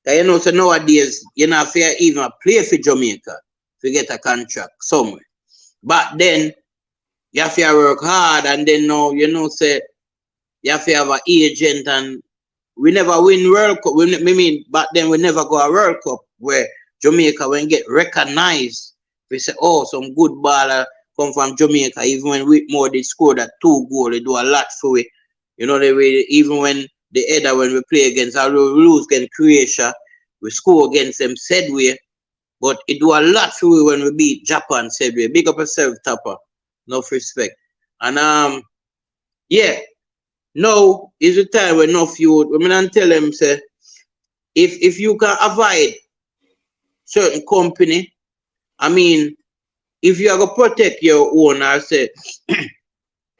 You know, so nowadays you know if you even play for Jamaica to get a contract somewhere. But then you have to work hard and then now you know say you have to have an agent and we never win World Cup. We mean back then we never go a World Cup where Jamaica when get recognized. We say, oh, some good baller come from Jamaica. Even when Whitmore did score that 2 goals, they do a lot for it. You know, even when the header when we play against we lose against Croatia, we score against them Sedway. But it do a lot for we when we beat Japan Sedway. Big up yourself, Tapper. Enough respect. And yeah. Now is the time when enough youth, I mean, tell them say, if you can avoid certain company, I mean, if you are gonna protect your own, I say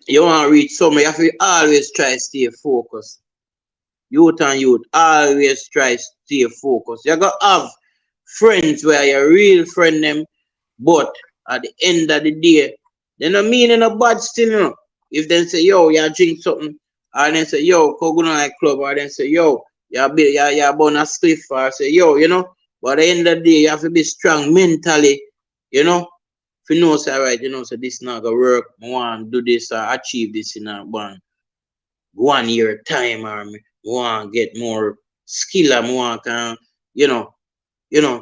you want to reach somewhere, you have to always try to stay focused. Youth and youth, always try to stay focused. You gotta have friends where you're real friend them, but at the end of the day, they don't mean in a bad still, you know. If they say, yo, you drink something. Or then say, yo, go to a club, or then say, yo, you're born a spliff, or say, yo, you know. But at the end of the day, you have to be strong mentally, you know. If you know, say, all right, you know, so this not gonna work, I want to do this or achieve this in a 1 year time, or I want to get more skill, I want to, you know,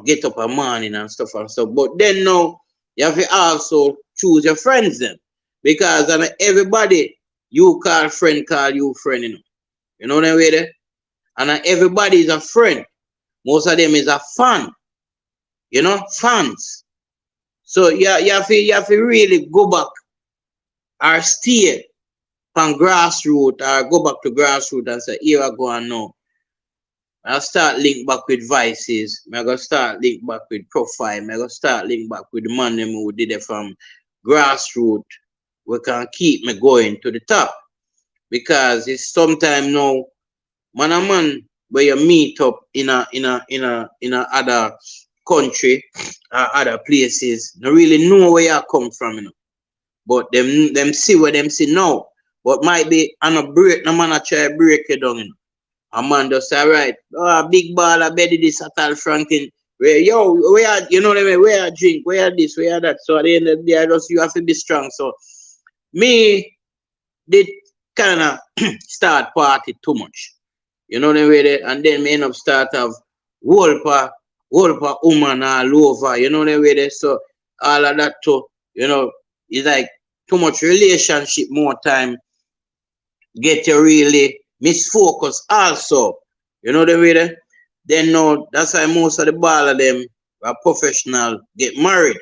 get up a morning and stuff and stuff. But then now, you have to also choose your friends then. Because everybody, you call friend, call you friend, you know. You know what I mean? And everybody is a friend. Most of them is a fan. You know, fans. So you have to really go back or stay from grassroots or go back to grassroots and say, here I go and now. I'll start link back with Vices. I'm going to start link back with Profile. I'm going to start link back with the man them who did it from grassroots. We can keep me going to the top. Because it's sometime now, man and man, where you meet up in a other country or other places, they really know where you come from, you know. But them see where them see now. But might be on a break, no man a try break it down, you know. A man just say, all right, oh, big baller, BEDDY this, Athol Franklin. Where yo, where you know what I mean? Where I drink, where this, where that. So at the end of the day, you have to be strong. So me did kind of start party too much. You know what I mean? And then me end up start have Wolper woman all over. You know what I mean? So all of that too, you know, it's like too much relationship, more time. Get you really misfocus also. You know what I mean? Then no, that's why most of the ball of them are professional, get married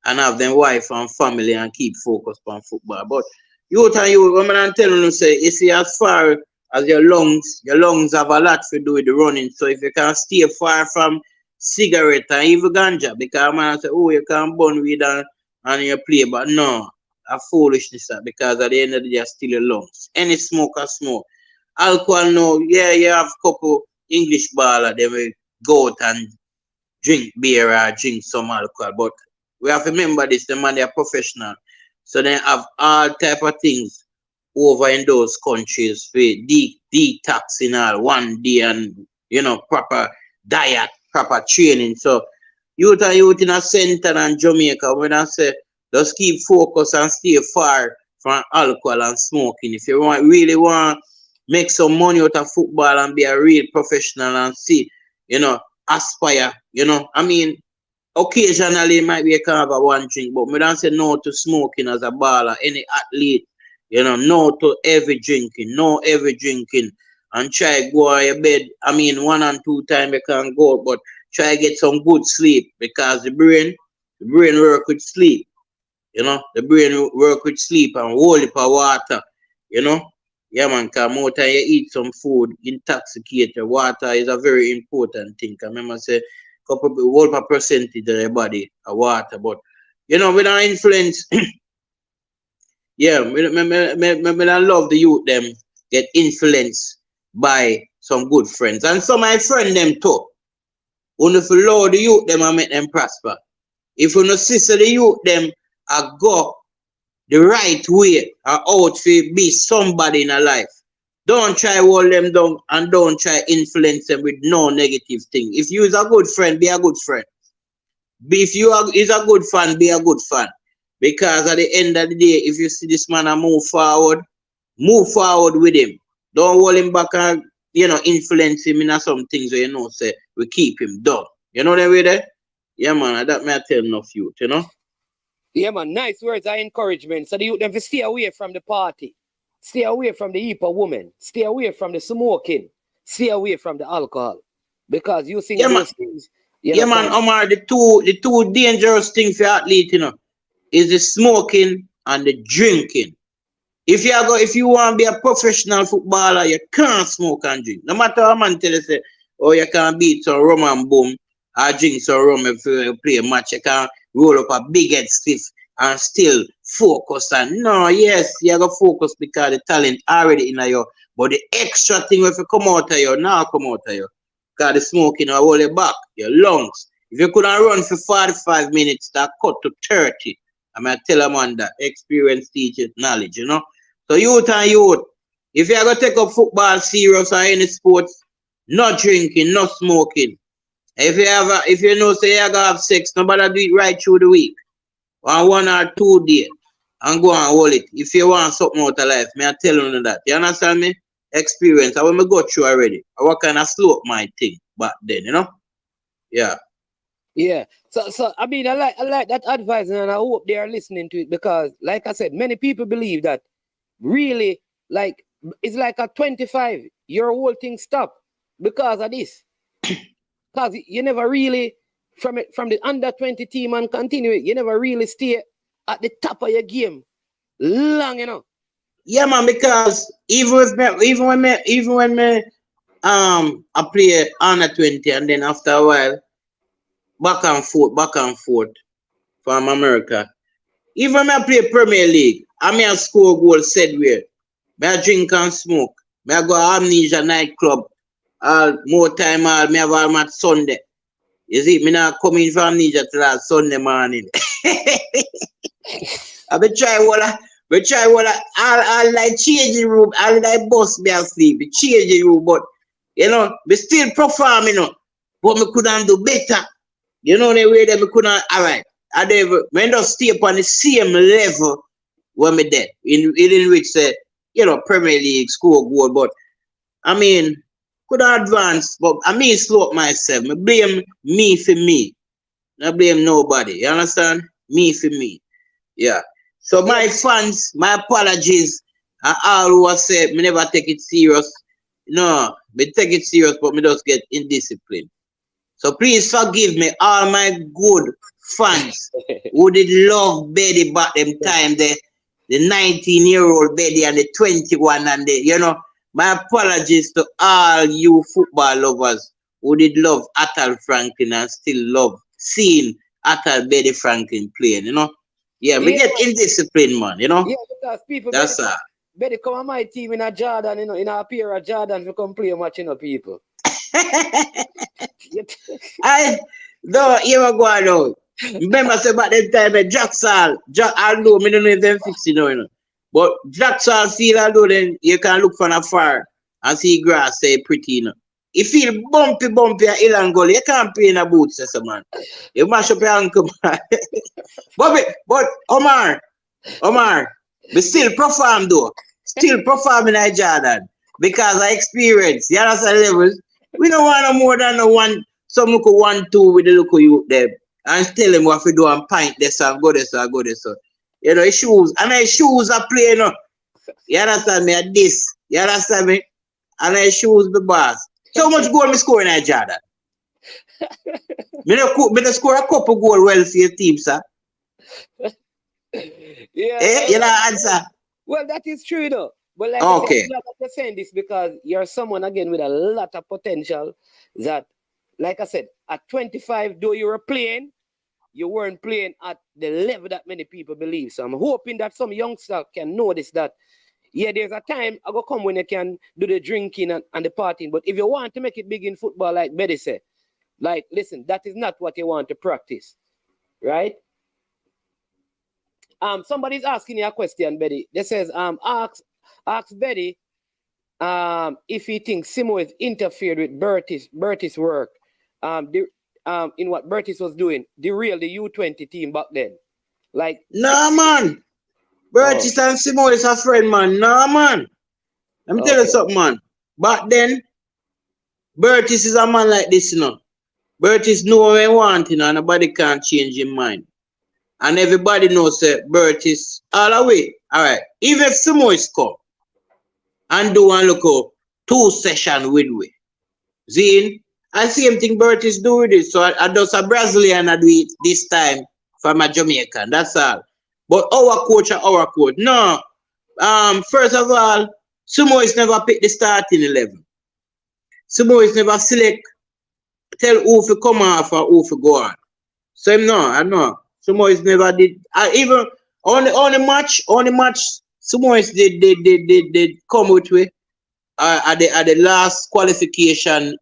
and have them wife and family and keep focused on football. But youth and youth, when I'm telling you, say, you see, as far as your lungs have a lot to do with the running. So if you can stay far from cigarette and even ganja, because man say, oh, you can burn weed and you play, but no, a foolishness because at the end of the day, still your lungs. Any smoker smoke. Alcohol, no, yeah, you have a couple English baller, they will go out and drink beer or drink some alcohol, but we have to remember this, the man, they are professional. So they have all type of things over in those countries for detoxing all 1 day and, you know, proper diet, proper training. So youth in a center and Jamaica, when I say, just keep focus and stay far from alcohol and smoking. If you really want make some money out of football and be a real professional and see, you know, aspire, you know, I mean, occasionally it might be a kind of a one drink, but me don't say no to smoking as a baller, any athlete, you know, no to every drinking, no every drinking, and try go on your bed. I mean, 1 and 2 times you can go, but try get some good sleep because the brain work with sleep, you know, the brain work with sleep and whole heap of water, you know. Yeah, man, because more time you eat some food, intoxicated, water is a very important thing. I remember say, couple whole per percentage of the body of water, but you know, with our influence, yeah, me I love the youth them get influenced by some good friends. And some my friend them too. Only if you love the youth them and make them prosper. If you no sister the youth them I go the right way or out to be somebody in a life. Don't try hold them down and don't try influence them with no negative thing. If you is a good friend, be a good friend. If you is a good fan, be a good fan. Because at the end of the day, if you see this man and move forward with him. Don't hold him back and, you know, influence him in some things where you know, say, we keep him down. You know that way there? Yeah, man, that may I tell enough youth, you know? Yeah, man, nice words of encouragement. So the youth them to stay away from the party. Stay away from the heap of women. Stay away from the smoking. Stay away from the alcohol. Because you think those things. Yeah, man, Omar, the two dangerous things for athlete, you know, is the smoking and the drinking. If you want to be a professional footballer, you can't smoke and drink. No matter how man tell you say, oh, you can't beat some rum and boom, or drink some rum if you play a match, you can't roll up a big head stiff and still focus. And no, yes, you have to focus because the talent already in you. But the extra thing if you come out of you, now come out of you. Because the smoking will hold you back, your lungs. If you couldn't run for 45 minutes, that cut to 30. I might tell a man that experience teaches knowledge, you know. So youth and youth, if you're going to take up football serious or any sports, no drinking, no smoking. If you know say you're going to have sex, nobody do it right through the week. On 1 or 2 days. And go and hold it. If you want something out of life, may I tell you that. You understand me? Experience. I want to go through already. I what kind of slow up my thing back then, you know? Yeah. Yeah. So I mean I like that advice and I hope they are listening to it because like I said, many people believe that really like it's like a 25 your whole thing stop because of this. Because you never really from the under 20 team and continue it, you never really stay at the top of your game long enough. Yeah, man, because even when me I play under 20 and then after a while back and forth from America. Even when I play Premier League, I may score goal said where. May I drink and smoke. May I go Amnesia nightclub. More time me have all my Sunday. You see, me not coming from Amnesia till that Sunday morning. I be try what I like changing room, I like bus me asleep, changing room, but you know, me still perform, you know, but me couldn't do better. You know the way that me couldn't alright. I never when just stay upon the same level when me dead. In which you know, Premier League score goal, but I mean could advance, but I mean slow up myself. Me blame me for me. I blame nobody. You understand? Me for me. Yeah. So my fans, my apologies. All who have said me never take it serious. No, me take it serious, but me just get indisciplined. So please forgive me, all my good fans who did love BEDDY back them time, the 19-year-old BEDDY and the 21 and the, you know, my apologies to all you football lovers who did love Athol Franklin and still love seeing Athol BEDDY Franklin playing, you know. Yeah, we get indisciplined, man, you know. Yeah, because people that's BEDDY come on my team in a Jordan, you know, in a pair of Jordan to come play a match, you know, people. I don't ever go on. Remember say about that time Jacksal, although me don't know if them fix it now, you know. But Jacksal feel although then you can look from afar and see grass say pretty, you know. It feel bumpy and ill and gully. You can't play in a boots, says a man. You mash up your ankle, man. but Omar, we still perform though. Still performing in Jordan. Because I experience, you understand levels. We don't want no more than no one, some look 1-2 with the look of you there. and tell him what to do and pint this and go this and go this. So. You know, his shoes. And his shoes are playing. You know. You understand me? At this. You understand me? And his shoes the boss. So much goal me score in that Jordan. Me score a couple goal well for your team, sir. Yeah. You know answer. Well, that is true, though. But like Okay. I said, I'm saying this because you're someone again with a lot of potential. That, like I said, at 25, though you were playing, you weren't playing at the level that many people believe. So I'm hoping that some youngster can notice that. Yeah, there's a time I go come when you can do the drinking and the partying. But if you want to make it big in football, like Betty said, like, listen, that is not what you want to practice, right? Somebody's asking you a question, Betty. They says, ask Betty, if he thinks Simo has interfered with Bertie's work, in what Bertis was doing, the U20 team back then, like. Nah, man. Bertis and Simo is a friend, man. Nah, man. Let me tell you something, man. Back then, Bertis is a man like this, you know. Bertis know what he wants, you know, and nobody can change his mind. And everybody knows that Bertis all the way. All right. Even if Simo is come and do one look 2 sessions with we. See, I see him think Bertis do with it. So I do a Brazilian I do it this time from a Jamaican. That's all. But our coach. No. First of all, Sumo is never picked the starting 11. Sumo is never select, tell who to come off or who to go on. So I know. Sumo is never did. Even on the match, Sumo is did come with me at the last qualification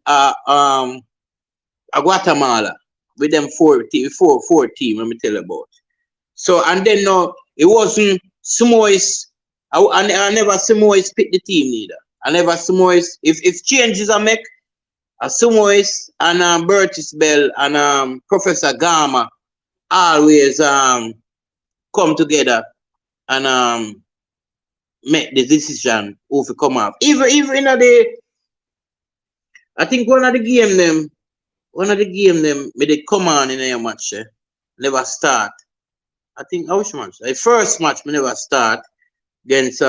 Guatemala with them four team. Let me tell you about. So and then no, it wasn't Sumois. I never Sumois pick the team neither. I never Sumois. If changes are make, Sumois and Bertis Bell and Professor Gama always come together and make the decision who to come up. Even in the, I think one of the game them, me they come on in a match, never start. I think which match? The first match me never start against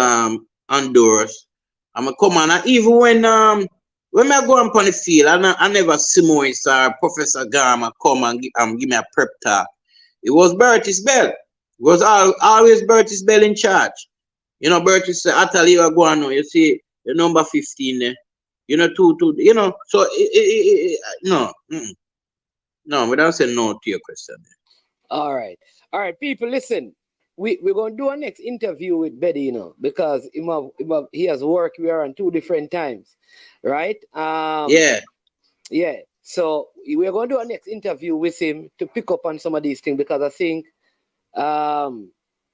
Honduras. I'm come on, and even when I go on the field, I never see Moise or Professor Gama come and give me a prep talk. It was Bertis Bell. It was always Bertis Bell in charge. You know, Bertis said, Athol, you are going now. You see the number 15 there. You know, two, you know, so no. No, we don't say no to your question. All right, people, listen. We're going to do our next interview with BEDDY, you know, because he has work. We are on 2 different times, right? Yeah. So we're going to do our next interview with him to pick up on some of these things because I think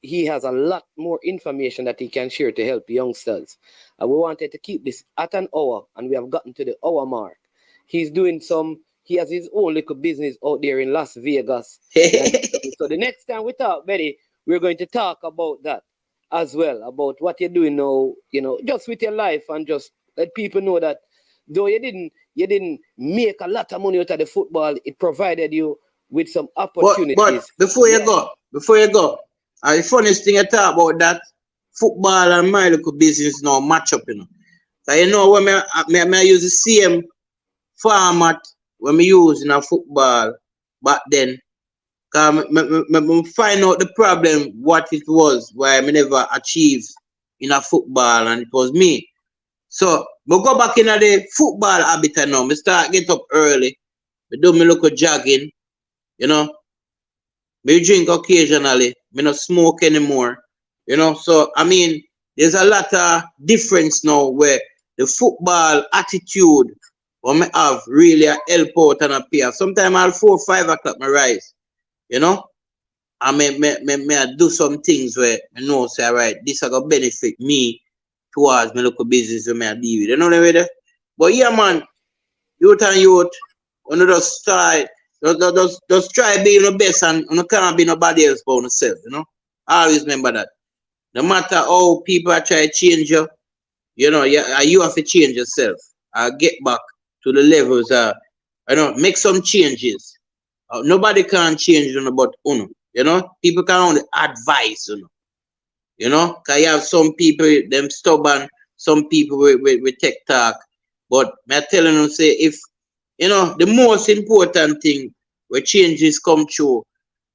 he has a lot more information that he can share to help youngsters. And we wanted to keep this at an hour, and we have gotten to the hour mark. He has his own little business out there in Las Vegas. So the next time we talk, BEDDY, we're going to talk about that as well, about what you're doing now, you know, just with your life, and just let people know that though you didn't make a lot of money out of the football, it provided you with some opportunities. But before you go, the funniest thing I talk about that football and my little business now match up, you know. So you know when I use the same format when we use in a football back then. Me find out the problem, what it was, why I never achieved in a football, and it was me. So we go back in the football habit now. Me start get up early. Me do me look jogging, you know. Me drink occasionally. Me not smoke anymore, you know. So I mean, there's a lot of difference now where the football attitude what me have really help out and appear. Sometimes I'll 4 or 5 o'clock me rise. You know, I may do some things where I know say, all right, this is going to benefit me towards my local business when I deal with. You know what I mean? But yeah, man, youth, you just try being the best, and you can't be nobody else but yourself, you know? I always remember that. No matter how people are trying to change you, you know, you have to change yourself. Get back to the levels, you know, make some changes. Nobody can change uno but uno. You know, people can only advise uno. You know, cause you have some people them stubborn, some people with tech talk. But me telling you say if you know the most important thing where changes come through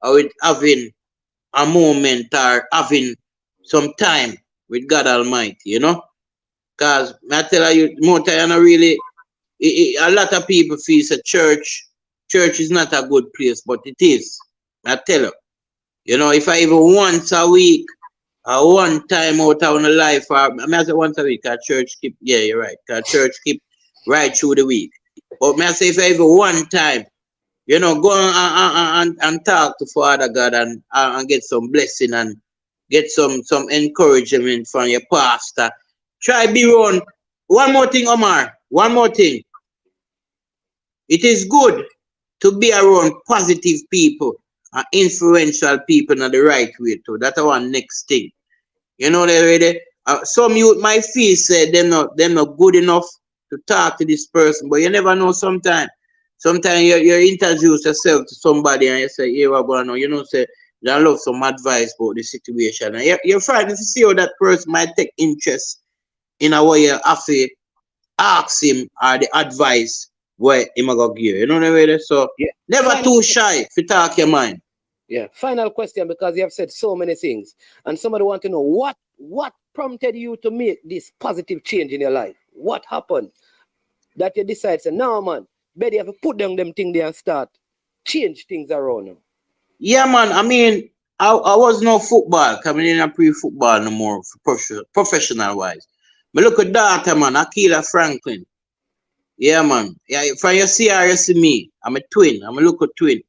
or with having a moment or having some time with God Almighty, you know. Cause I tell you more time I really a lot of people feel that church is not a good place, but it is. I tell you. You know, if I even once a week or one time out of my life, or I mean, I say once a week, our church keep, yeah, you're right, our church keep right through the week. But may I say, if I even one time, you know, go and talk to Father God and get some blessing and get some encouragement from your pastor. Try be on. One more thing, Omar. One more thing. It is good to be around positive people and influential people in the right way too. That's our next thing. You know they already. Some youth might feel say them not good enough to talk to this person, but you never know. Sometimes you introduce yourself to somebody and you say, "Hey, what going on?" You know, say I love some advice about the situation, and you're frightened to see how that person might take interest in a way you have to ask him or the advice where him go give you. You know what I mean? So Yeah. never Final, too shy to talk your mind. yeah. Final question, because you have said so many things, and somebody want to know what prompted you to make this positive change in your life. What happened that you decide say, no man, better have to put down them thing there and start change things around now. Yeah, man. I mean, I was no football coming in a pre-football no more professional wise. But look at daughter, man. Akila Franklin. Yeah, man. Yeah, from you see her, you see me. I'm a twin. I'm a local twin.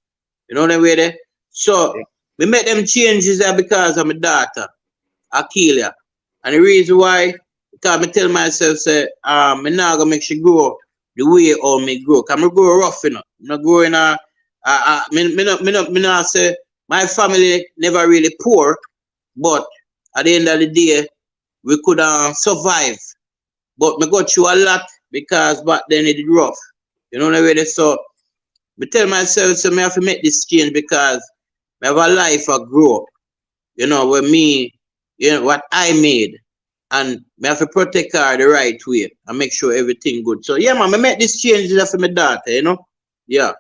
You know what I mean? There? So Yeah. we make them changes there because I'm a daughter, Akila. And the reason why, because I tell myself, say, me not gonna make she grow the way all me grow. Cause me grow rough, you know. Me not grow in a, me not say, my family never really poor, but at the end of the day, we could survive. But me go through a lot because back then it rough. You know what I mean? So, me tell myself, so me have to make this change because me have a life I grow up. You know, with me, you know, what I made. And me have to protect her the right way and make sure everything good. So yeah, man, I make this change for my daughter, you know? Yeah.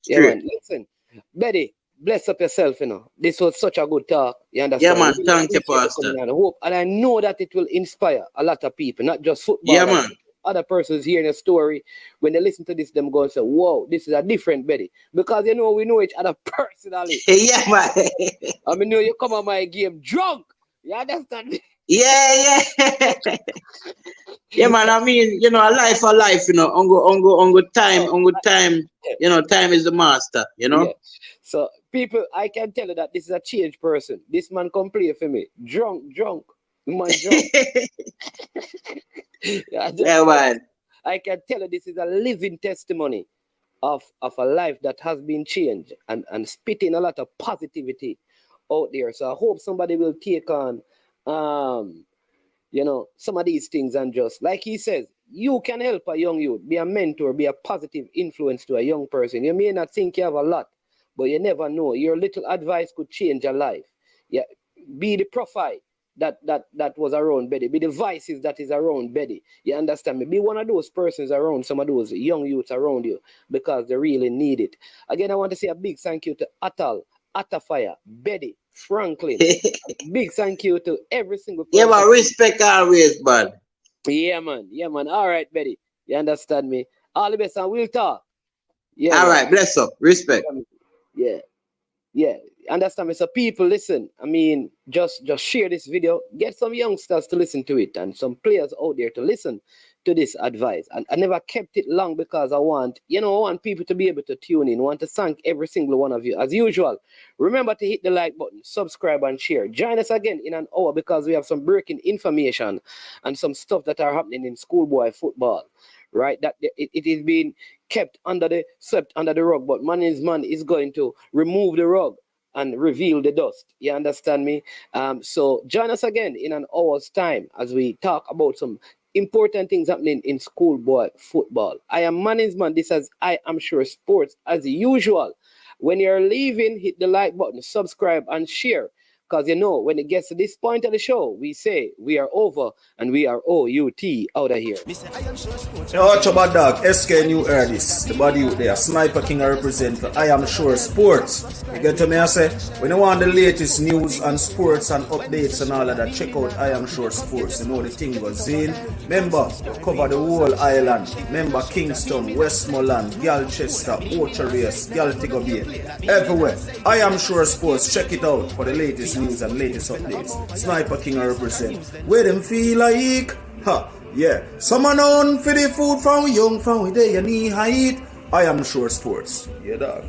Yeah, Straight. man. Listen, Betty, bless up yourself, you know. This was such a good talk. You Yeah, understand? man, Really thank you, appreciate you Pastor. coming on. I hope, and I know that it will inspire a lot of people, not just Yeah, footballers. man. Other persons hearing a story, when they listen to this, them go and say, "Whoa, this is a different Betty," because you know we know each other personally. Yeah, man. I mean, you come on my game drunk. You understand? Yeah, yeah. Yeah, man. I mean, you know, a life, you know, Oh, on good time, you know, time is the master, you know? yeah. So people, I can tell you that this is a changed person. This man come play for me. Drunk. Man drunk. Yeah, Yeah, man. I can tell you this is a living testimony of a life that has been changed and spitting a lot of positivity out there. So I hope somebody will take on um some of these things, and just like he says, you can help a young youth, be a mentor, be a positive influence to a young person. You may not think you have a lot, but you never know. Your little advice could change your life. Yeah, be the profile that was around Betty, be the vices that is around Betty. You understand me? Be one of those persons around some of those young youths around you because they really need it. Again, I want to say a big thank you to Athol, Atafire, Betty, Franklin. Big thank you to every single Yeah, person. man. Respect always, man. Yeah, man. Yeah, man. All right, Betty. You understand me? All the best, and we'll talk. Yeah, All man. right. Bless up. Respect. Yeah, yeah. Understand me? So, people, listen. I mean, just share this video. Get some youngsters to listen to it, and some players out there to listen to this advice. And I never kept it long because I want people to be able to tune in. I want to thank every single one of you. As usual, remember to hit the like button, subscribe, and share. Join us again in an hour because we have some breaking information and some stuff that are happening in schoolboy football. Right, that it is being kept swept under the rug, but man is going to remove the rug and reveal the dust. You understand me? So join us again in an hour's time as we talk about some important things happening in schoolboy football. I am Management. This is I Am Sure Sports as usual. When you're leaving, hit the like button, subscribe, and share. Because you know, when it gets to this point of the show, we say we are over and we are OUT out of here. Yo, watch about dog, SK New heard this. The body out there, Sniper King I represent for I Am Sure Sports. You get to me, I say, when you want the latest news and sports and updates and all of that, check out I Am Sure Sports. You know the thing goes in. Remember, cover the whole island. Remember Kingston, Westmoreland, Galchester, Ocho-Race, Galtigo Bay. Everywhere. I Am Sure Sports. Check it out for the latest news and latest updates. Sniper King I represent. Where them feel like? Ha, yeah. Someone on for the food from we young, from we day you need height. I Am Sure Sports. Yeah, dog.